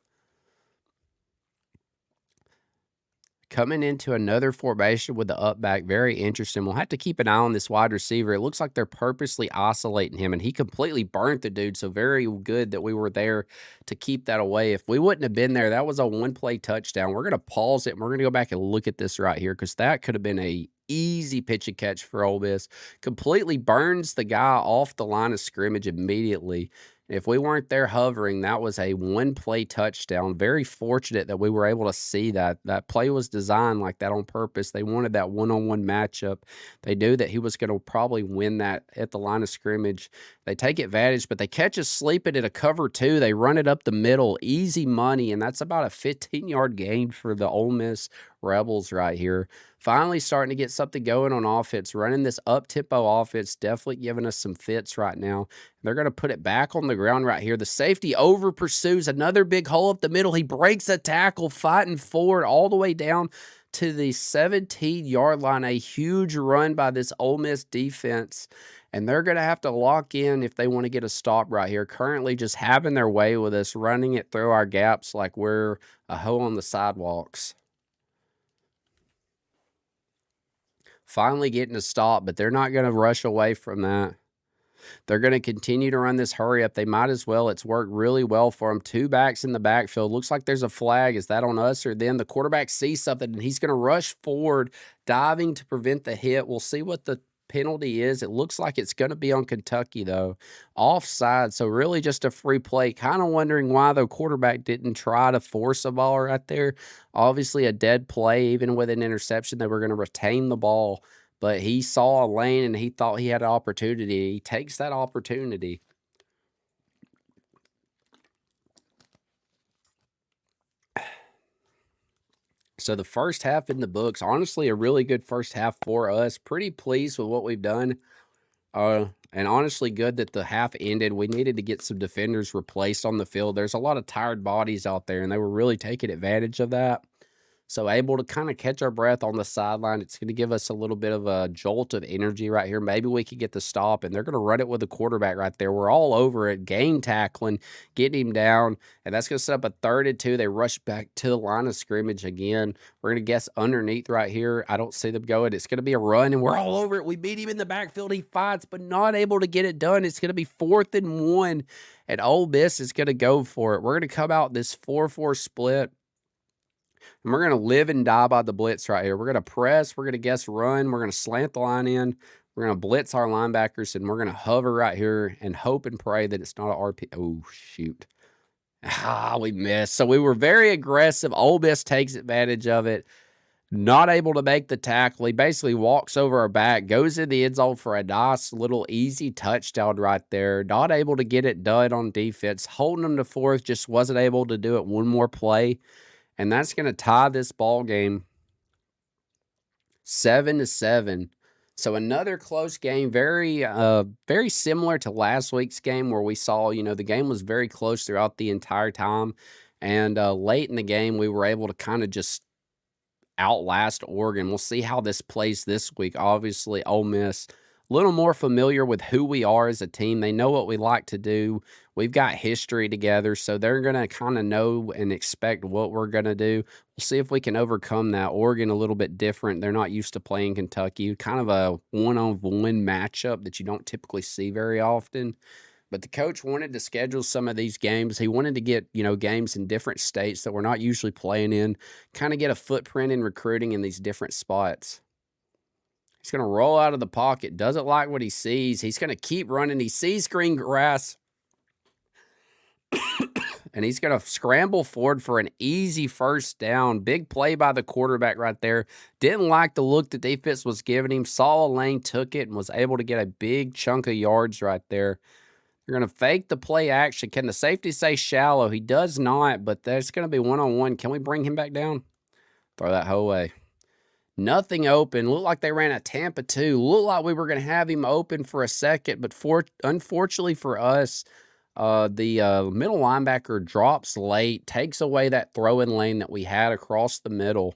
Coming into another formation with the up back, very interesting. We'll have to keep an eye on this wide receiver. It looks like they're purposely isolating him, and he completely burnt the dude, so very good that we were there to keep that away. If we wouldn't have been there, that was a one-play touchdown. We're going to pause it, and we're going to go back and look at this right here because that could have been a easy pitch and catch for Ole Miss. Completely burns the guy off the line of scrimmage immediately. If we weren't there hovering, that was a one-play touchdown. Very fortunate that we were able to see that. That play was designed like that on purpose. They wanted that one-on-one matchup. They knew that he was going to probably win that at the line of scrimmage. They take advantage, but they catch us sleeping at a cover 2. They run it up the middle. Easy money, and that's about a 15-yard gain for the Ole Miss Rebels right here. Finally starting to get something going on offense. Running this up-tempo offense, definitely giving us some fits right now. They're going to put it back on the ground right here. The safety over-pursues another big hole up the middle. He breaks a tackle, fighting forward all the way down to the 17-yard line. A huge run by this Ole Miss defense, and they're going to have to lock in if they want to get a stop right here. Currently just having their way with us, running it through our gaps like we're a hoe on the sidewalks. Finally getting a stop, but they're not going to rush away from that. They're going to continue to run this hurry up. They might as well. It's worked really well for them. 2 backs in the backfield. Looks like there's a flag. Is that on us or them? The quarterback sees something, and he's going to rush forward, diving to prevent the hit. We'll see what the penalty is. It looks like it's going to be on Kentucky, though. Offside, so really just a free play. Kind of wondering why the quarterback didn't try to force a ball right there. Obviously a dead play. Even with an interception, they were going to retain the ball. But he saw a lane and he thought he had an opportunity. He takes that opportunity. So the first half in the books, honestly, a really good first half for us. Pretty pleased with what we've done. And honestly, good that the half ended. We needed to get some defenders replaced on the field. There's a lot of tired bodies out there, and they were really taking advantage of that. So able to kind of catch our breath on the sideline. It's going to give us a little bit of a jolt of energy right here. Maybe we could get the stop, and they're going to run it with the quarterback right there. We're all over it, game tackling, getting him down, and that's going to set up a 3rd and 2. They rush back to the line of scrimmage again. We're going to guess underneath right here. I don't see them going. It's going to be a run, and we're all over it. We beat him in the backfield. He fights, but not able to get it done. It's going to be 4th and 1, and Ole Miss is going to go for it. We're going to come out this 4-4 split. And we're going to live and die by the blitz right here. We're going to press. We're going to guess run. We're going to slant the line in. We're going to blitz our linebackers, and we're going to hover right here and hope and pray that it's not an RP. Oh, shoot. We missed. So we were very aggressive. Ole Miss takes advantage of it. Not able to make the tackle. He basically walks over our back, goes in the end zone for a nice little easy touchdown right there. Not able to get it done on defense. Holding them to 4th, just wasn't able to do it one more play. And that's going to tie this ball game 7-7. So another close game, very similar to last week's game where we saw, the game was very close throughout the entire time. And late in the game, we were able to kind of just outlast Oregon. We'll see how this plays this week. Obviously, Ole Miss, a little more familiar with who we are as a team. They know what we like to do. We've got history together, so they're going to kind of know and expect what we're going to do. We'll see if we can overcome that. Oregon, a little bit different. They're not used to playing Kentucky. Kind of a one-on-one matchup that you don't typically see very often. But the coach wanted to schedule some of these games. He wanted to get, games in different states that we're not usually playing in, kind of get a footprint in recruiting in these different spots. He's going to roll out of the pocket. Doesn't like what he sees. He's going to keep running. He sees green grass. And he's going to scramble forward for an easy first down. Big play by the quarterback right there. Didn't like the look the defense was giving him. Saw a lane, took it, and was able to get a big chunk of yards right there. They're going to fake the play action. Can the safety say shallow? He does not, but there's going to be one-on-one. Can we bring him back down? Throw that whole way. Nothing open. Looked like they ran a Tampa 2. Looked like we were going to have him open for a second, but unfortunately for us, the middle linebacker drops late, takes away that throw-in lane that we had across the middle.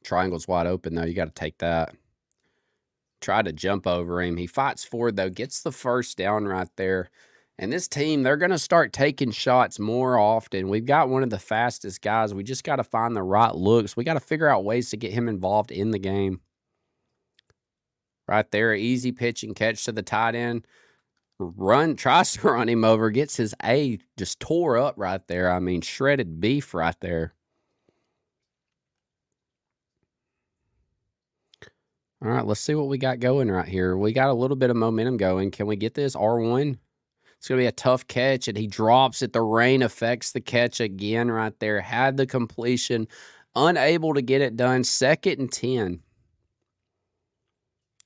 Triangle's wide open, though. You got to take that. Try to jump over him. He fights forward, though, gets the first down right there. And this team, they're going to start taking shots more often. We've got one of the fastest guys. We just got to find the right looks. We got to figure out ways to get him involved in the game. Right there, easy pitch and catch to the tight end. Tries to run him over, gets his A just tore up right there. I mean, shredded beef right there. All right, let's see what we got going right here. We got a little bit of momentum going. Can we get this R1? It's going to be a tough catch, and he drops it. The rain affects the catch again right there. Had the completion, unable to get it done. 2nd and 10.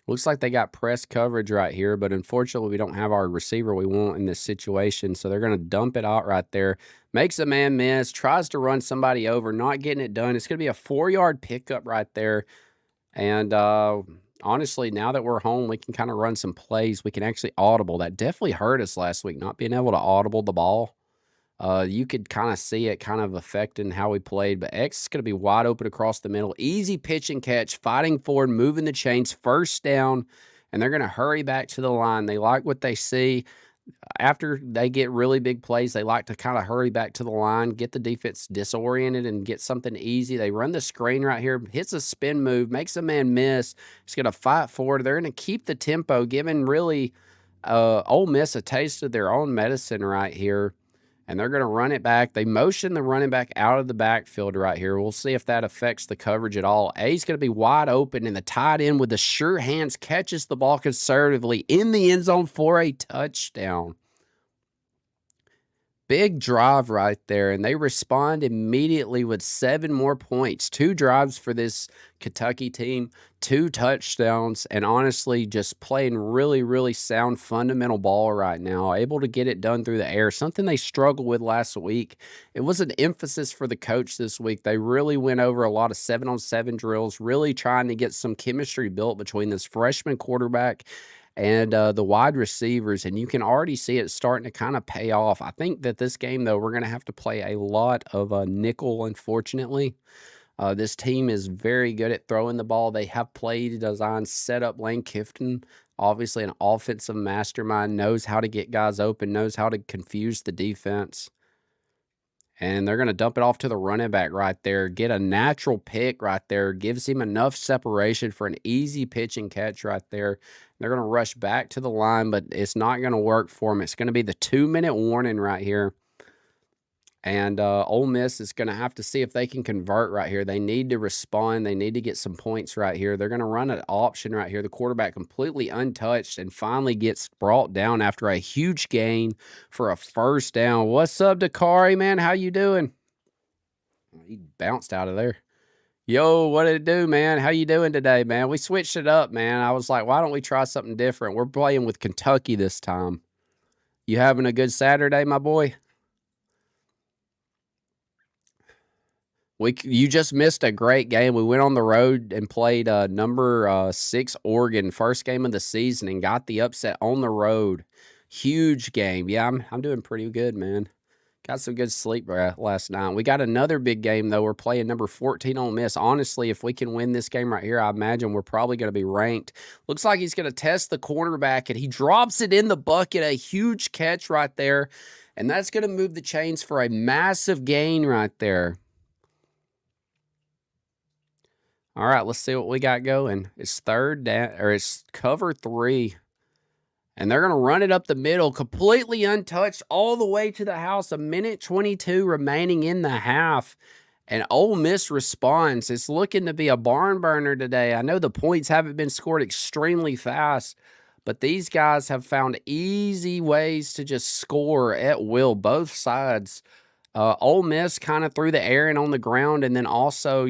Looks like they got press coverage right here, but unfortunately we don't have our receiver we want in this situation, so they're going to dump it out right there. Makes a man miss, tries to run somebody over, not getting it done. It's going to be a 4-yard pickup right there. And honestly, now that we're home, we can kind of run some plays. We can actually audible. That definitely hurt us last week, not being able to audible the ball. You could kind of see it kind of affecting how we played, but X is going to be wide open across the middle. Easy pitch and catch, fighting forward, moving the chains, first down, and they're going to hurry back to the line. They like what they see. After they get really big plays, they like to kind of hurry back to the line, get the defense disoriented, and get something easy. They run the screen right here, hits a spin move, makes a man miss. He's going to fight forward. They're going to keep the tempo, giving really Ole Miss a taste of their own medicine right here. And they're going to run it back. They motion the running back out of the backfield right here. We'll see if that affects the coverage at all. A's going to be wide open, and the tight end with the sure hands catches the ball conservatively in the end zone for a touchdown. Big drive right there, and they respond immediately with 7 more points. 2 drives for this Kentucky team, 2 touchdowns, and honestly just playing really, really sound fundamental ball right now, able to get it done through the air, something they struggled with last week. It was an emphasis for the coach this week. They really went over a lot of 7-on-7 drills, really trying to get some chemistry built between this freshman quarterback and the wide receivers, and you can already see it starting to kind of pay off. I think that this game, though, we're going to have to play a lot of nickel, unfortunately. This team is very good at throwing the ball. They have played, designed, set up Lane Kiffin, obviously an offensive mastermind, knows how to get guys open, knows how to confuse the defense. And they're going to dump it off to the running back right there. Get a natural pick right there. Gives him enough separation for an easy pitch and catch right there. They're going to rush back to the line, but it's not going to work for them. It's going to be the 2-minute warning right here. And Ole Miss is going to have to see if they can convert right here. They need to respond. They need to get some points right here. They're going to run an option right here. The quarterback completely untouched and finally gets brought down after a huge gain for a first down. What's up, Dakari, man? How you doing? He bounced out of there. Yo, what did it do, man? How you doing today, man? We switched it up, man. I was like, why don't we try something different? We're playing with Kentucky this time. You having a good Saturday, my boy? You just missed a great game. We went on the road and played number 6 Oregon, first game of the season, and got the upset on the road. Huge game. Yeah, I'm doing pretty good, man. Got some good sleep last night. We got another big game, though. We're playing number 14 Ole Miss. Honestly, if we can win this game right here, I imagine we're probably going to be ranked. Looks like he's going to test the cornerback, and he drops it in the bucket. A huge catch right there, and that's going to move the chains for a massive gain right there. All right, let's see what we got going. It's third down, or it's cover 3. And they're going to run it up the middle, completely untouched, all the way to the house. 1:22 remaining in the half. And Ole Miss responds. It's looking to be a barn burner today. I know the points haven't been scored extremely fast, but these guys have found easy ways to just score at will, both sides. Ole Miss kind of through the air and on the ground, and then also,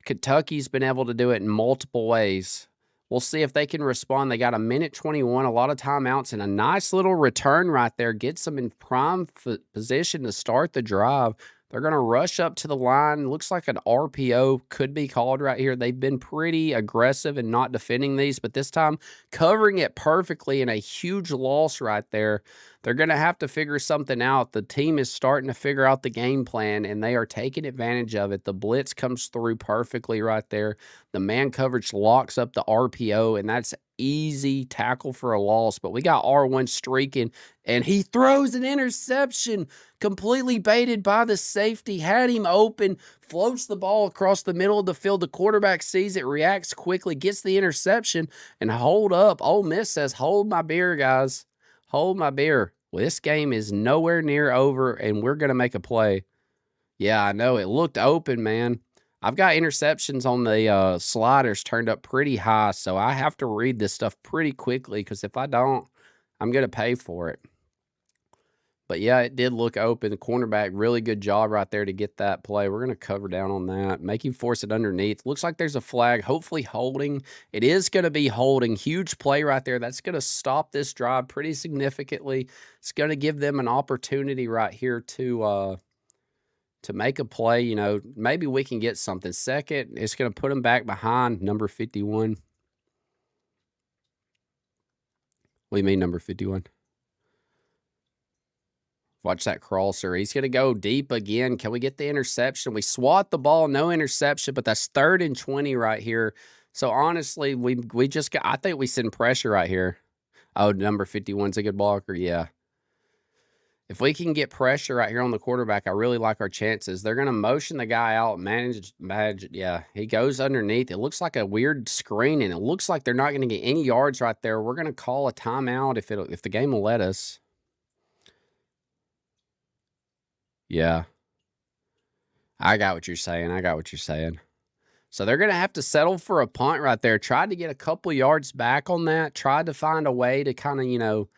Kentucky's been able to do it in multiple ways. We'll see if they can respond. They got 1:21, a lot of timeouts, and a nice little return right there. Gets them in prime position to start the drive. They're going to rush up to the line. Looks like an RPO could be called right here. They've been pretty aggressive in not defending these, but this time covering it perfectly and a huge loss right there. They're going to have to figure something out. The team is starting to figure out the game plan, and they are taking advantage of it. The blitz comes through perfectly right there. The man coverage locks up the RPO, and that's easy tackle for a loss. But we got R1 streaking, and he throws an interception, completely baited by the safety, had him open, floats the ball across the middle of the field. The quarterback sees it, reacts quickly, gets the interception, and hold up. Ole Miss says, hold my beer, guys. Hold my beer. Well, this game is nowhere near over, and we're going to make a play. Yeah, I know. It looked open, man. I've got interceptions on the sliders turned up pretty high, so I have to read this stuff pretty quickly because if I don't, I'm going to pay for it. But, yeah, it did look open. The cornerback, really good job right there to get that play. We're going to cover down on that. Make him force it underneath. Looks like there's a flag, hopefully holding. It is going to be holding. Huge play right there. That's going to stop this drive pretty significantly. It's going to give them an opportunity right here to make a play. Maybe we can get something. Second, it's going to put them back behind number 51. What do you mean number 51? Watch that crosser. He's going to go deep again. Can we get the interception? We swat the ball, no interception, but that's 3rd and 20 right here. So honestly, we just got, I think we send pressure right here. Oh, number 51's a good blocker. Yeah. If we can get pressure right here on the quarterback, I really like our chances. They're going to motion the guy out, manage. Yeah, he goes underneath. It looks like a weird screen, and it looks like they're not going to get any yards right there. We're going to call a timeout if the game will let us. Yeah. I got what you're saying. So they're going to have to settle for a punt right there. Tried to get a couple yards back on that. Tried to find a way to kind of,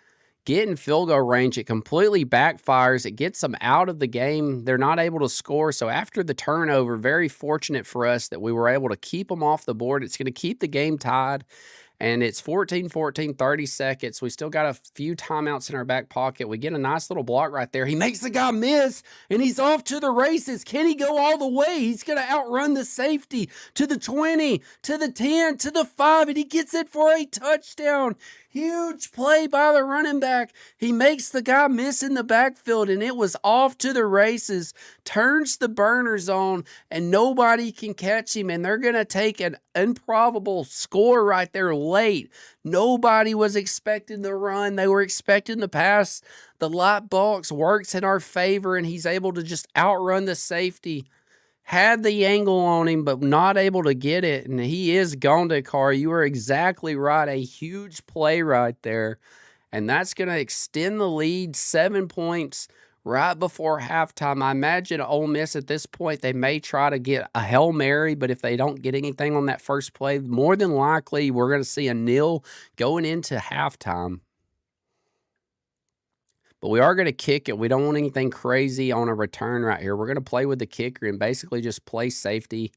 get in field goal range. It completely backfires. It gets them out of the game. They're not able to score. So after the turnover, very fortunate for us that we were able to keep them off the board. It's going to keep the game tied. And it's 14-14, 30 seconds. We still got a few timeouts in our back pocket. We get a nice little block right there. He makes the guy miss, and he's off to the races. Can he go all the way? He's going to outrun the safety to the 20, to the 10, to the 5, and he gets it for a touchdown. Huge play by the running back. He makes the guy miss in the backfield, and it was off to the races. Turns the burners on, and nobody can catch him, and they're going to take an improbable score right there late. Nobody was expecting the run. They were expecting the pass. The light box works in our favor, and he's able to just outrun the safety. Had the angle on him, but not able to get it, and he is gone to car. You are exactly right. A huge play right there, and that's going to extend the lead 7 points right before halftime. I imagine Ole Miss at this point, they may try to get a Hail Mary, but if they don't get anything on that first play, more than likely we're going to see a nil going into halftime. But we are going to kick it. We don't want anything crazy on a return right here. We're going to play with the kicker and basically just play safety.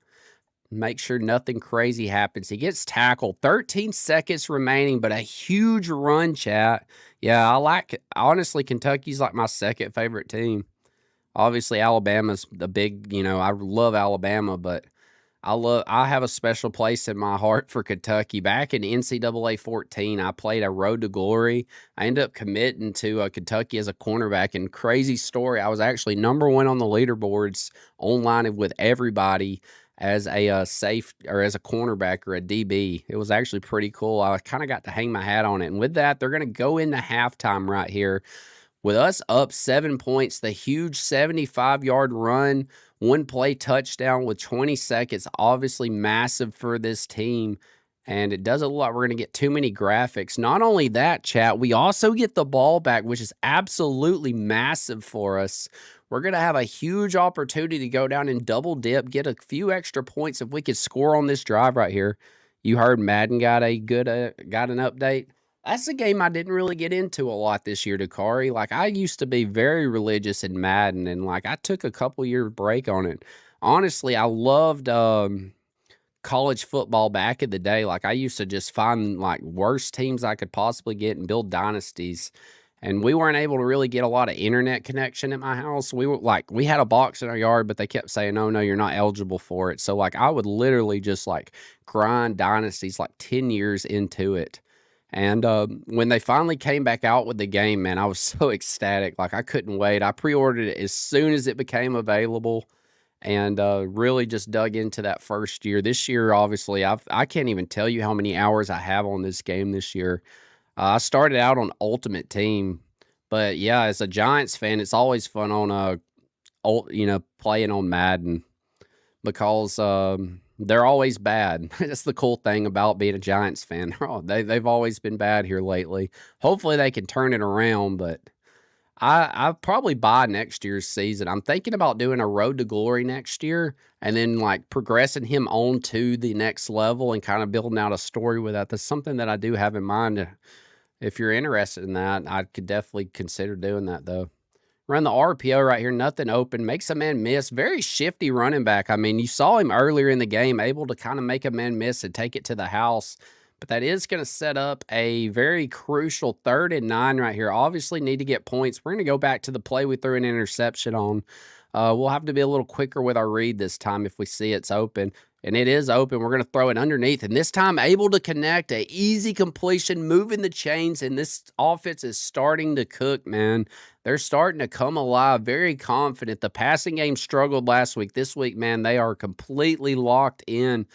Make sure nothing crazy happens. He gets tackled. 13 seconds remaining, but a huge run, chat. Yeah, I like it. Honestly, Kentucky's like my second favorite team. Obviously, Alabama's the big, I love Alabama, but I have a special place in my heart for Kentucky. Back in NCAA 14, I played a Road to Glory. I ended up committing to Kentucky as a cornerback. And crazy story, I was actually number 1 on the leaderboards online with everybody as a safe or as a cornerback or a DB. It was actually pretty cool. I kind of got to hang my hat on it. And with that, they're going to go into halftime right here. With us up 7 points, the huge 75-yard run, 1-play touchdown with 20 seconds, obviously massive for this team. And it doesn't look like we're going to get too many graphics. Not only that, chat, we also get the ball back, which is absolutely massive for us. We're going to have a huge opportunity to go down and double dip, get a few extra points if we could score on this drive right here. You heard Madden got an update. That's a game I didn't really get into a lot this year, Dakari. Like, I used to be very religious in Madden, and, I took a couple-year break on it. Honestly, I loved college football back in the day. I used to just find, worst teams I could possibly get and build dynasties. And we weren't able to really get a lot of internet connection at my house. We were, we had a box in our yard, but they kept saying, no, you're not eligible for it. So, I would literally just, grind dynasties, 10 years into it. And when they finally came back out with the game, man, I was so ecstatic. I couldn't wait. I pre-ordered it as soon as it became available and really just dug into that first year. This year, obviously, I can't even tell you how many hours I have on this game this year. I started out on Ultimate Team, but, yeah, as a Giants fan, it's always fun on, playing on Madden because they're always bad. That's the cool thing about being a Giants fan. They've always been bad here lately. Hopefully they can turn it around, but I'll probably buy next year's season. I'm thinking about doing a Road to Glory next year and then progressing him on to the next level and kind of building out a story with that. That's something that I do have in mind. If you're interested in that, I could definitely consider doing that though. Run the RPO right here, nothing open, makes a man miss. Very shifty running back. I mean, you saw him earlier in the game, able to kind of make a man miss and take it to the house. But that is going to set up a very crucial 3rd and 9 right here. Obviously need to get points. We're going to go back to the play we threw an interception on. We'll have to be a little quicker with our read this time if we see it's open. And it is open. We're going to throw it underneath. And this time, able to connect, a easy completion, moving the chains. And this offense is starting to cook, man. They're starting to come alive, very confident. The passing game struggled last week. This week, man, they are completely locked in.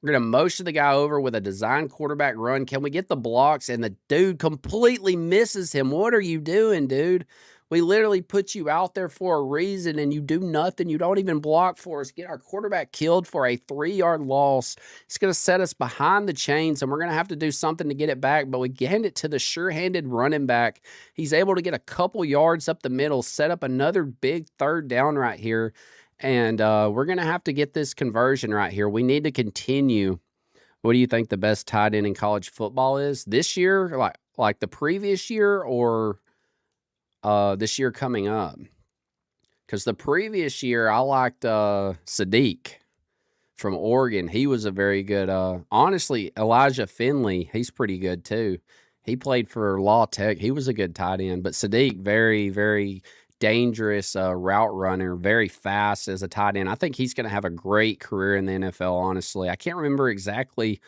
We're going to motion the guy over with a design quarterback run. Can we get the blocks? And the dude completely misses him. What are you doing, dude? We literally put you out there for a reason, and you do nothing. You don't even block for us. Get our quarterback killed for a 3-yard loss. It's going to set us behind the chains, and we're going to have to do something to get it back, but we hand it to the sure-handed running back. He's able to get a couple yards up the middle, set up another big third down right here, and we're going to have to get this conversion right here. We need to continue. What do you think the best tight end in college football is? This year, like the previous year, or this year coming up? Because the previous year, I liked Sadiq from Oregon. He was a very good, honestly, Elijah Finley, he's pretty good too. He played for La Tech. He was a good tight end. But Sadiq, very, very dangerous route runner, very fast as a tight end. I think he's going to have a great career in the NFL, honestly. I can't remember exactly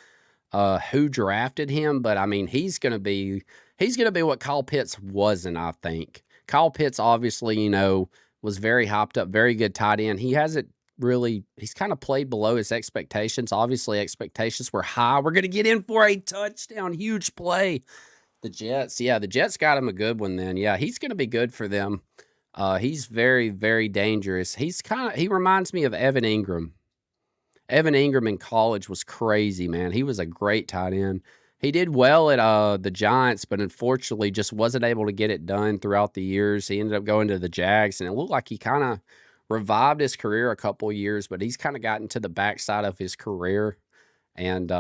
who drafted him, but I mean, he's going to be what Kyle Pitts wasn't, I think. Kyle Pitts, obviously, was very hopped up, very good tight end. He's kind of played below his expectations. Obviously, expectations were high. We're going to get in for a touchdown, huge play. The Jets got him a good one then. Yeah, he's going to be good for them. He's very, very dangerous. He reminds me of Evan Ingram. Evan Ingram in college was crazy, man. He was a great tight end. He did well at the Giants, but unfortunately just wasn't able to get it done throughout the years. He ended up going to the Jags, and it looked like he kind of revived his career a couple years, but he's kind of gotten to the backside of his career, and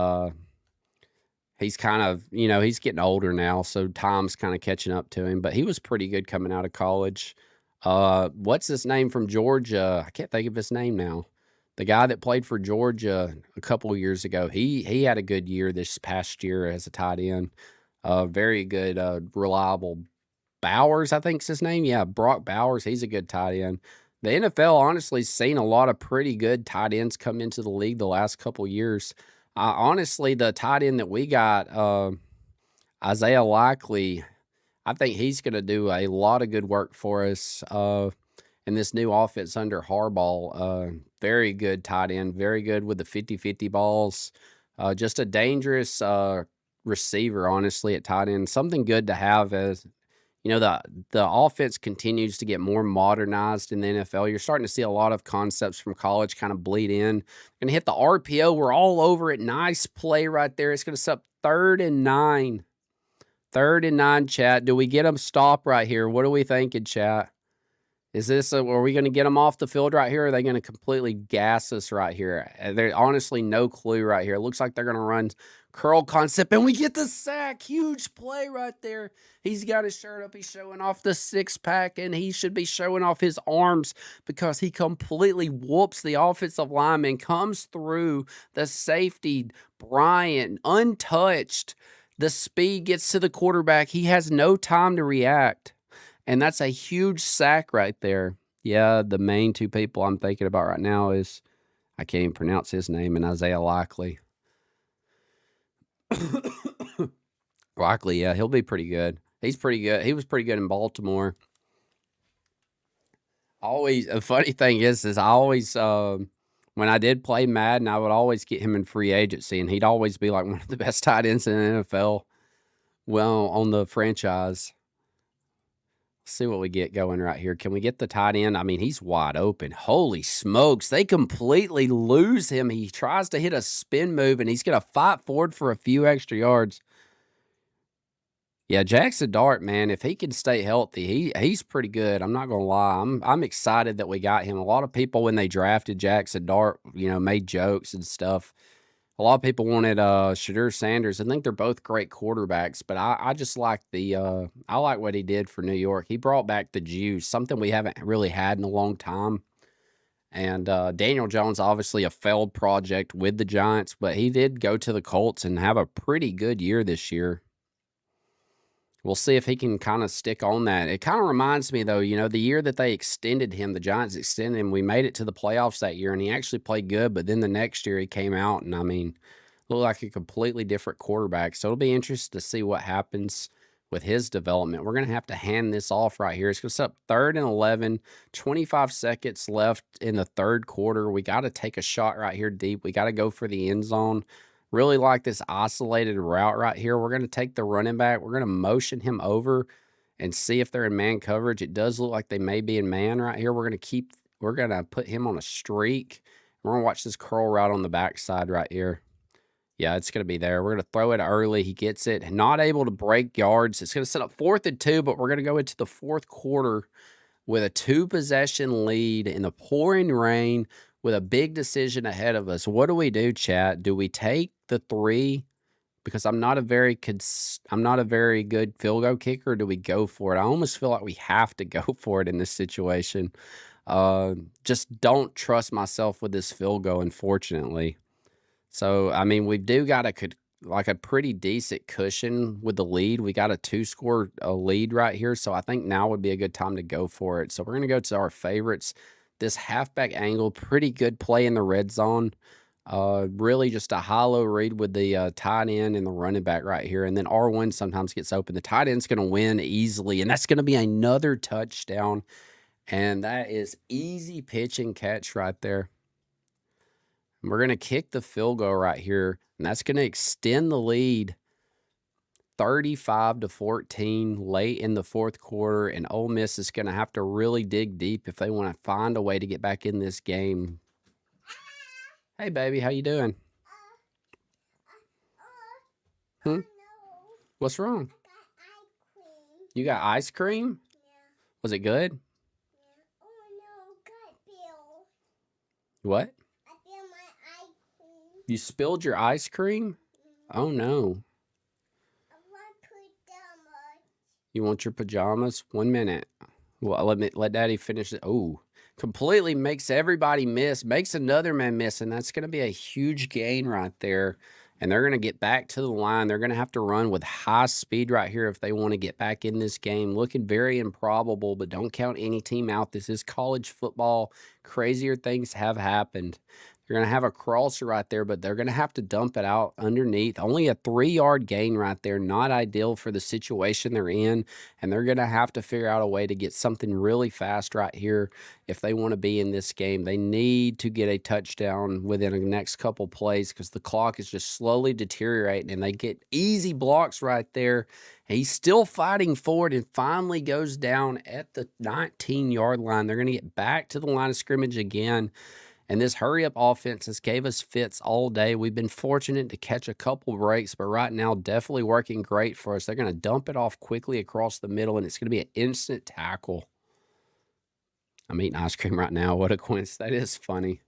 he's kind of, he's getting older now, so time's kind of catching up to him, but he was pretty good coming out of college. What's his name from Georgia? I can't think of his name now. The guy that played for Georgia a couple of years ago, he had a good year this past year as a tight end. Very good, reliable. Bowers, I think's his name. Yeah, Brock Bowers. He's a good tight end. The NFL, honestly, has seen a lot of pretty good tight ends come into the league the last couple of years. Honestly, the tight end that we got, Isaiah Likely, I think he's going to do a lot of good work for us in this new offense under Harbaugh. Very good tight end, very good with the 50-50 balls. Just a dangerous receiver, honestly, at tight end. Something good to have as, the offense continues to get more modernized in the NFL. You're starting to see a lot of concepts from college kind of bleed in. Going to hit the RPO. We're all over it. Nice play right there. It's going to set up 3rd and 9. 3rd and 9, chat. Do we get them stopped right here? What are we thinking, chat? Are we going to get them off the field right here? Or are they going to completely gas us right here? There's honestly no clue right here. It looks like they're going to run curl concept, and we get the sack. Huge play right there. He's got his shirt up. He's showing off the 6-pack, and he should be showing off his arms because he completely whoops the offensive lineman, comes through the safety, Bryant, untouched. The speed gets to the quarterback. He has no time to react. And that's a huge sack right there. Yeah, the main two people I'm thinking about right now is, I can't even pronounce his name, and Isaiah Likely. Likely, yeah, he'll be pretty good. He's pretty good. He was pretty good in Baltimore. The funny thing is I always, when I did play Madden, I would always get him in free agency, and he'd always be like one of the best tight ends in the NFL. Well, on the franchise. See what we get going right here. Can we get the tight end? I mean, he's wide open. Holy smokes. They completely lose him. He tries to hit a spin move, and he's going to fight forward for a few extra yards. Yeah, Jackson Dart, man, if he can stay healthy, he's pretty good. I'm not going to lie. I'm excited that we got him. A lot of people, when they drafted Jackson Dart, made jokes and stuff. A lot of people wanted Shadur Sanders. I think they're both great quarterbacks, but I just like I like what he did for New York. He brought back the juice, something we haven't really had in a long time. And Daniel Jones, obviously a failed project with the Giants, but he did go to the Colts and have a pretty good year this year. We'll see if he can kind of stick on that. It kind of reminds me, though, the year that they extended him, the Giants extended him, we made it to the playoffs that year, and he actually played good. But then the next year he came out, and looked like a completely different quarterback. So it'll be interesting to see what happens with his development. We're going to have to hand this off right here. It's going to set up 3rd and 11, 25 seconds left in the third quarter. We got to take a shot right here deep. We got to go for the end zone. Really like this isolated route right here. We're going to take the running back. We're going to motion him over and see if they're in man coverage. It does look like they may be in man right here. We're going to put him on a streak. We're going to watch this curl route on the backside right here. Yeah, it's going to be there. We're going to throw it early. He gets it. Not able to break yards. It's going to set up 4th and 2, but we're going to go into the fourth quarter with a 2-possession lead in the pouring rain with a big decision ahead of us. What do we do, chat? Do we take the 3? Because I'm not a very good field goal kicker. Or do we go for it? I almost feel like we have to go for it in this situation. Just don't trust myself with this field goal, unfortunately. So, we do got a pretty decent cushion with the lead. We got a 2-score lead right here, so I think now would be a good time to go for it. So we're going to go to our favorites. This halfback angle, pretty good play in the red zone. Really just a hollow read with the tight end and the running back right here. And then R1 sometimes gets open. The tight end's going to win easily, and that's going to be another touchdown. And that is easy pitch and catch right there. And we're going to kick the field goal right here, and that's going to extend the lead 35-14 late in the fourth quarter, and Ole Miss is going to have to really dig deep if they want to find a way to get back in this game. Hey, baby, how you doing? What's wrong? You got ice cream? Yeah. Was it good? Yeah. Oh, no, gut bill. What? You spilled your ice cream? Oh, no. I want pajamas. You want your pajamas? 1 minute. Well, let Daddy finish it. Oh, completely makes everybody miss. Makes another man miss, and that's going to be a huge gain right there. And they're going to get back to the line. They're going to have to run with high speed right here if they want to get back in this game. Looking very improbable, but don't count any team out. This is college football. Crazier things have happened. They're going to have a crosser right there, but they're going to have to dump it out underneath. Only a 3-yard gain right there. Not ideal for the situation they're in, and they're going to have to figure out a way to get something really fast right here if they want to be in this game. They need to get a touchdown within the next couple plays because the clock is just slowly deteriorating, and they get easy blocks right there. He's still fighting forward and finally goes down at the 19-yard line. They're going to get back to the line of scrimmage again. And this hurry-up offense has gave us fits all day. We've been fortunate to catch a couple breaks, but right now definitely working great for us. They're going to dump it off quickly across the middle, and it's going to be an instant tackle. I'm eating ice cream right now. What a coincidence. That is funny.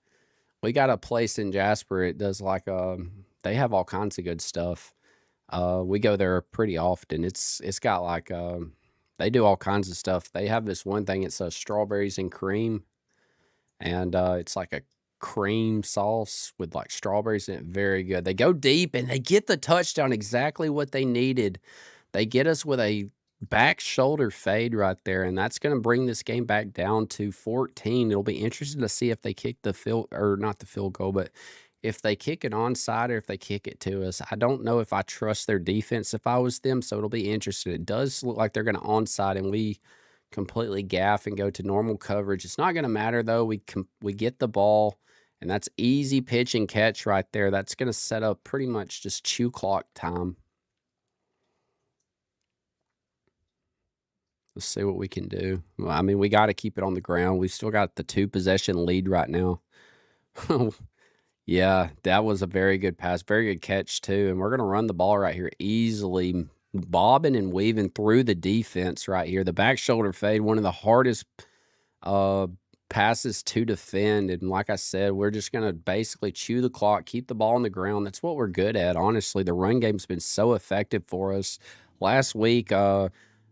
We got a place in Jasper. It does they have all kinds of good stuff. We go there pretty often. It's got they do all kinds of stuff. They have this one thing. It's strawberries and cream. And it's like a cream sauce with strawberries in it. Very good. They go deep and they get the touchdown, exactly what they needed. They get us with a back shoulder fade right there, and that's going to bring this game back down to 14. It'll be interesting to see if they kick not the field goal, but if they kick it onside or if they kick it to us. I don't know if I trust their defense if I was them, so it'll be interesting. It does look like they're going to onside, and we completely gaff and go to normal coverage. It's not going to matter, though. We get the ball, and that's easy pitch and catch right there. That's going to set up pretty much just chew clock time. Let's see what we can do. Well, we got to keep it on the ground. We've still got the 2-possession lead right now. Yeah, that was a very good pass. Very good catch, too. And we're going to run the ball right here easily, bobbing and weaving through the defense right here. The back shoulder fade, one of the hardest passes to defend. And like I said, we're just going to basically chew the clock, keep the ball on the ground. That's what we're good at, honestly. The run game's been so effective for us. Last week,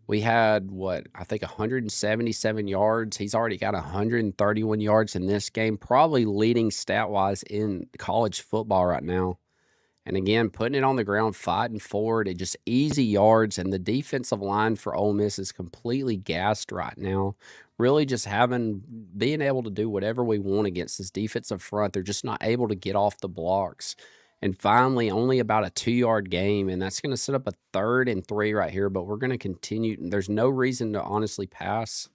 we had, I think 177 yards. He's already got 131 yards in this game, probably leading stat-wise in college football right now. And again, putting it on the ground, fighting forward, it just easy yards. And the defensive line for Ole Miss is completely gassed right now. Really just being able to do whatever we want against this defensive front. They're just not able to get off the blocks. And finally, only about a 2-yard game, and that's going to set up a 3rd and 3 right here, but we're going to continue. There's no reason to honestly pass.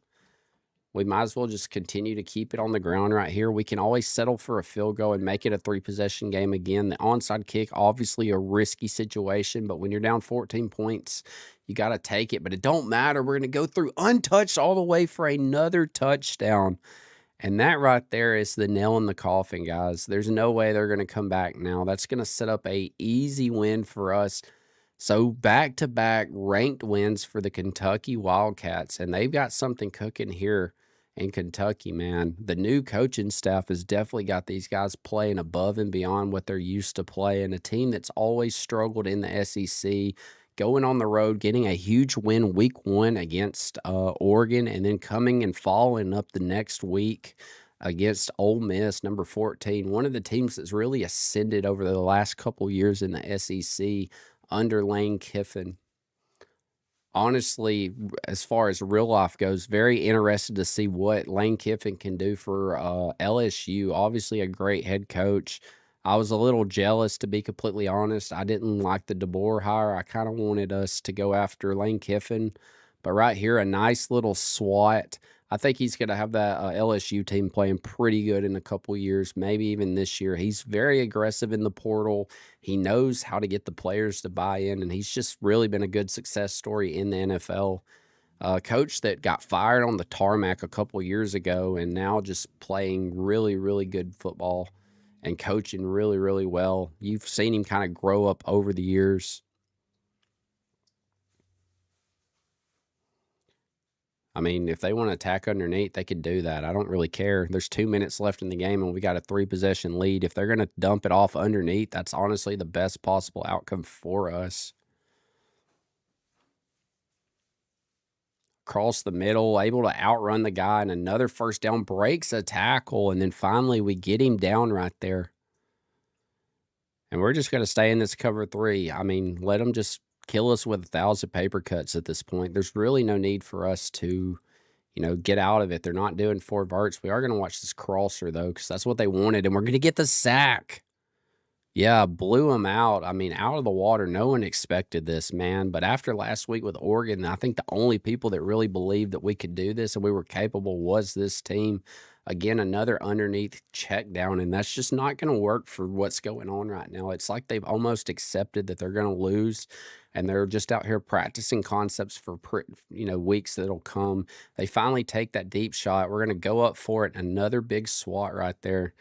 We might as well just continue to keep it on the ground right here. We can always settle for a field goal and make it a 3-possession game again. The onside kick, obviously a risky situation, but when you're down 14 points, you got to take it. But it don't matter. We're going to go through untouched all the way for another touchdown. And that right there is the nail in the coffin, guys. There's no way they're going to come back now. That's going to set up a easy win for us. So back-to-back ranked wins for the Kentucky Wildcats, and they've got something cooking here in Kentucky, man. The new coaching staff has definitely got these guys playing above and beyond what they're used to playing. A team that's always struggled in the SEC, going on the road, getting a huge win week 1 against Oregon, and then coming and following up the next week against Ole Miss, number 14. One of the teams that's really ascended over the last couple years in the SEC under Lane Kiffin. Honestly, as far as real life goes, very interested to see what Lane Kiffin can do for LSU. Obviously, a great head coach. I was a little jealous, to be completely honest. I didn't like the DeBoer hire. I kind of wanted us to go after Lane Kiffin. But right here, a nice little swat. I think he's going to have that LSU team playing pretty good in a couple years, maybe even this year. He's very aggressive in the portal. He knows how to get the players to buy in, and he's just really been a good success story in the NFL. Coach that got fired on the tarmac a couple years ago and now just playing really, really good football and coaching really, really well. You've seen him kind of grow up over the years. I mean, if they want to attack underneath, they could do that. I don't really care. There's 2 minutes left in the game, and we got a 3-possession lead. If they're going to dump it off underneath, that's honestly the best possible outcome for us. Across the middle, able to outrun the guy, and another first down, breaks a tackle, and then finally we get him down right there. And we're just going to stay in this cover 3. I mean, let them just kill us with 1,000 paper cuts at this point. There's really no need for us to, get out of it. They're not doing 4 verts. We are going to watch this crosser, though, because that's what they wanted, and we're going to get the sack. Yeah, blew them out. I mean, out of the water. No one expected this, man. But after last week with Oregon, I think the only people that really believed that we could do this and we were capable was this team. Again, another underneath check down, and that's just not going to work for what's going on right now. It's like they've almost accepted that they're going to lose, and they're just out here practicing concepts for, weeks that'll come. They finally take that deep shot. We're going to go up for it. Another big swat right there.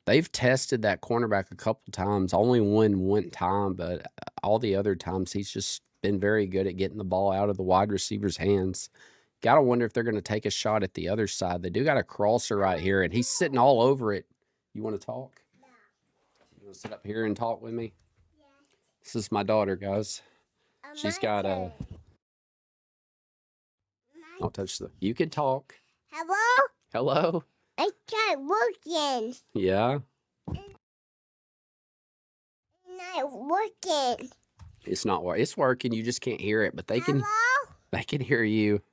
They've tested that cornerback a couple times, only won one time, but all the other times he's just been very good at getting the ball out of the wide receiver's hands. Got to wonder if they're going to take a shot at the other side. They do got a crosser right here, and he's sitting all over it. You want to talk? No. You want to sit up here and talk with me? Yeah. This is my daughter, guys. She's got a... Don't touch the... You can talk. Hello? Hello? It's not working. Yeah? It's not working. It's not working. It's working. You just can't hear it, but they can... Hello? They can hear you.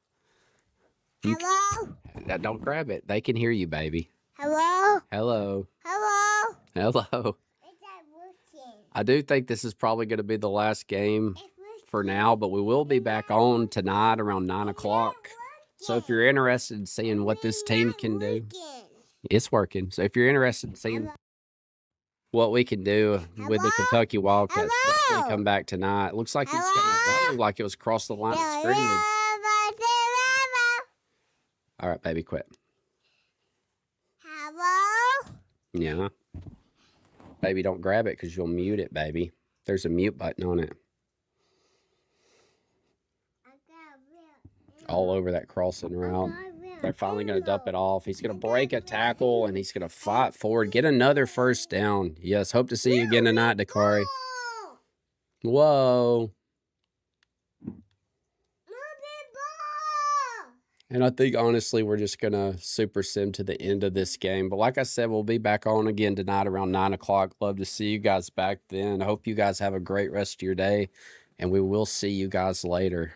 Hello? Don't grab it. They can hear you, baby. Hello? Hello. Hello? Hello. It's not working. I do think this is probably going to be the last game for now, but we will be back on tonight around 9 o'clock. So if you're interested in seeing what this team can do, it's working. So if you're interested in seeing what we can do with the Kentucky Wildcats, definitely come back tonight. It looks like he's going to like it was across the line of scrimmage. All right, baby, quit. Hello? Yeah. Baby, don't grab it because you'll mute it, baby. There's a mute button on it. All over that crossing route. They're finally going to dump it off. He's going to break a tackle, and he's going to fight forward, get another first down. Yes, hope to see you again tonight, Dakari. Whoa. And I think honestly, we're just gonna super sim to the end of this game. But like I said, we'll be back on again tonight around 9 o'clock. Love to see you guys back then. I hope you guys have a great rest of your day, and we will see you guys later.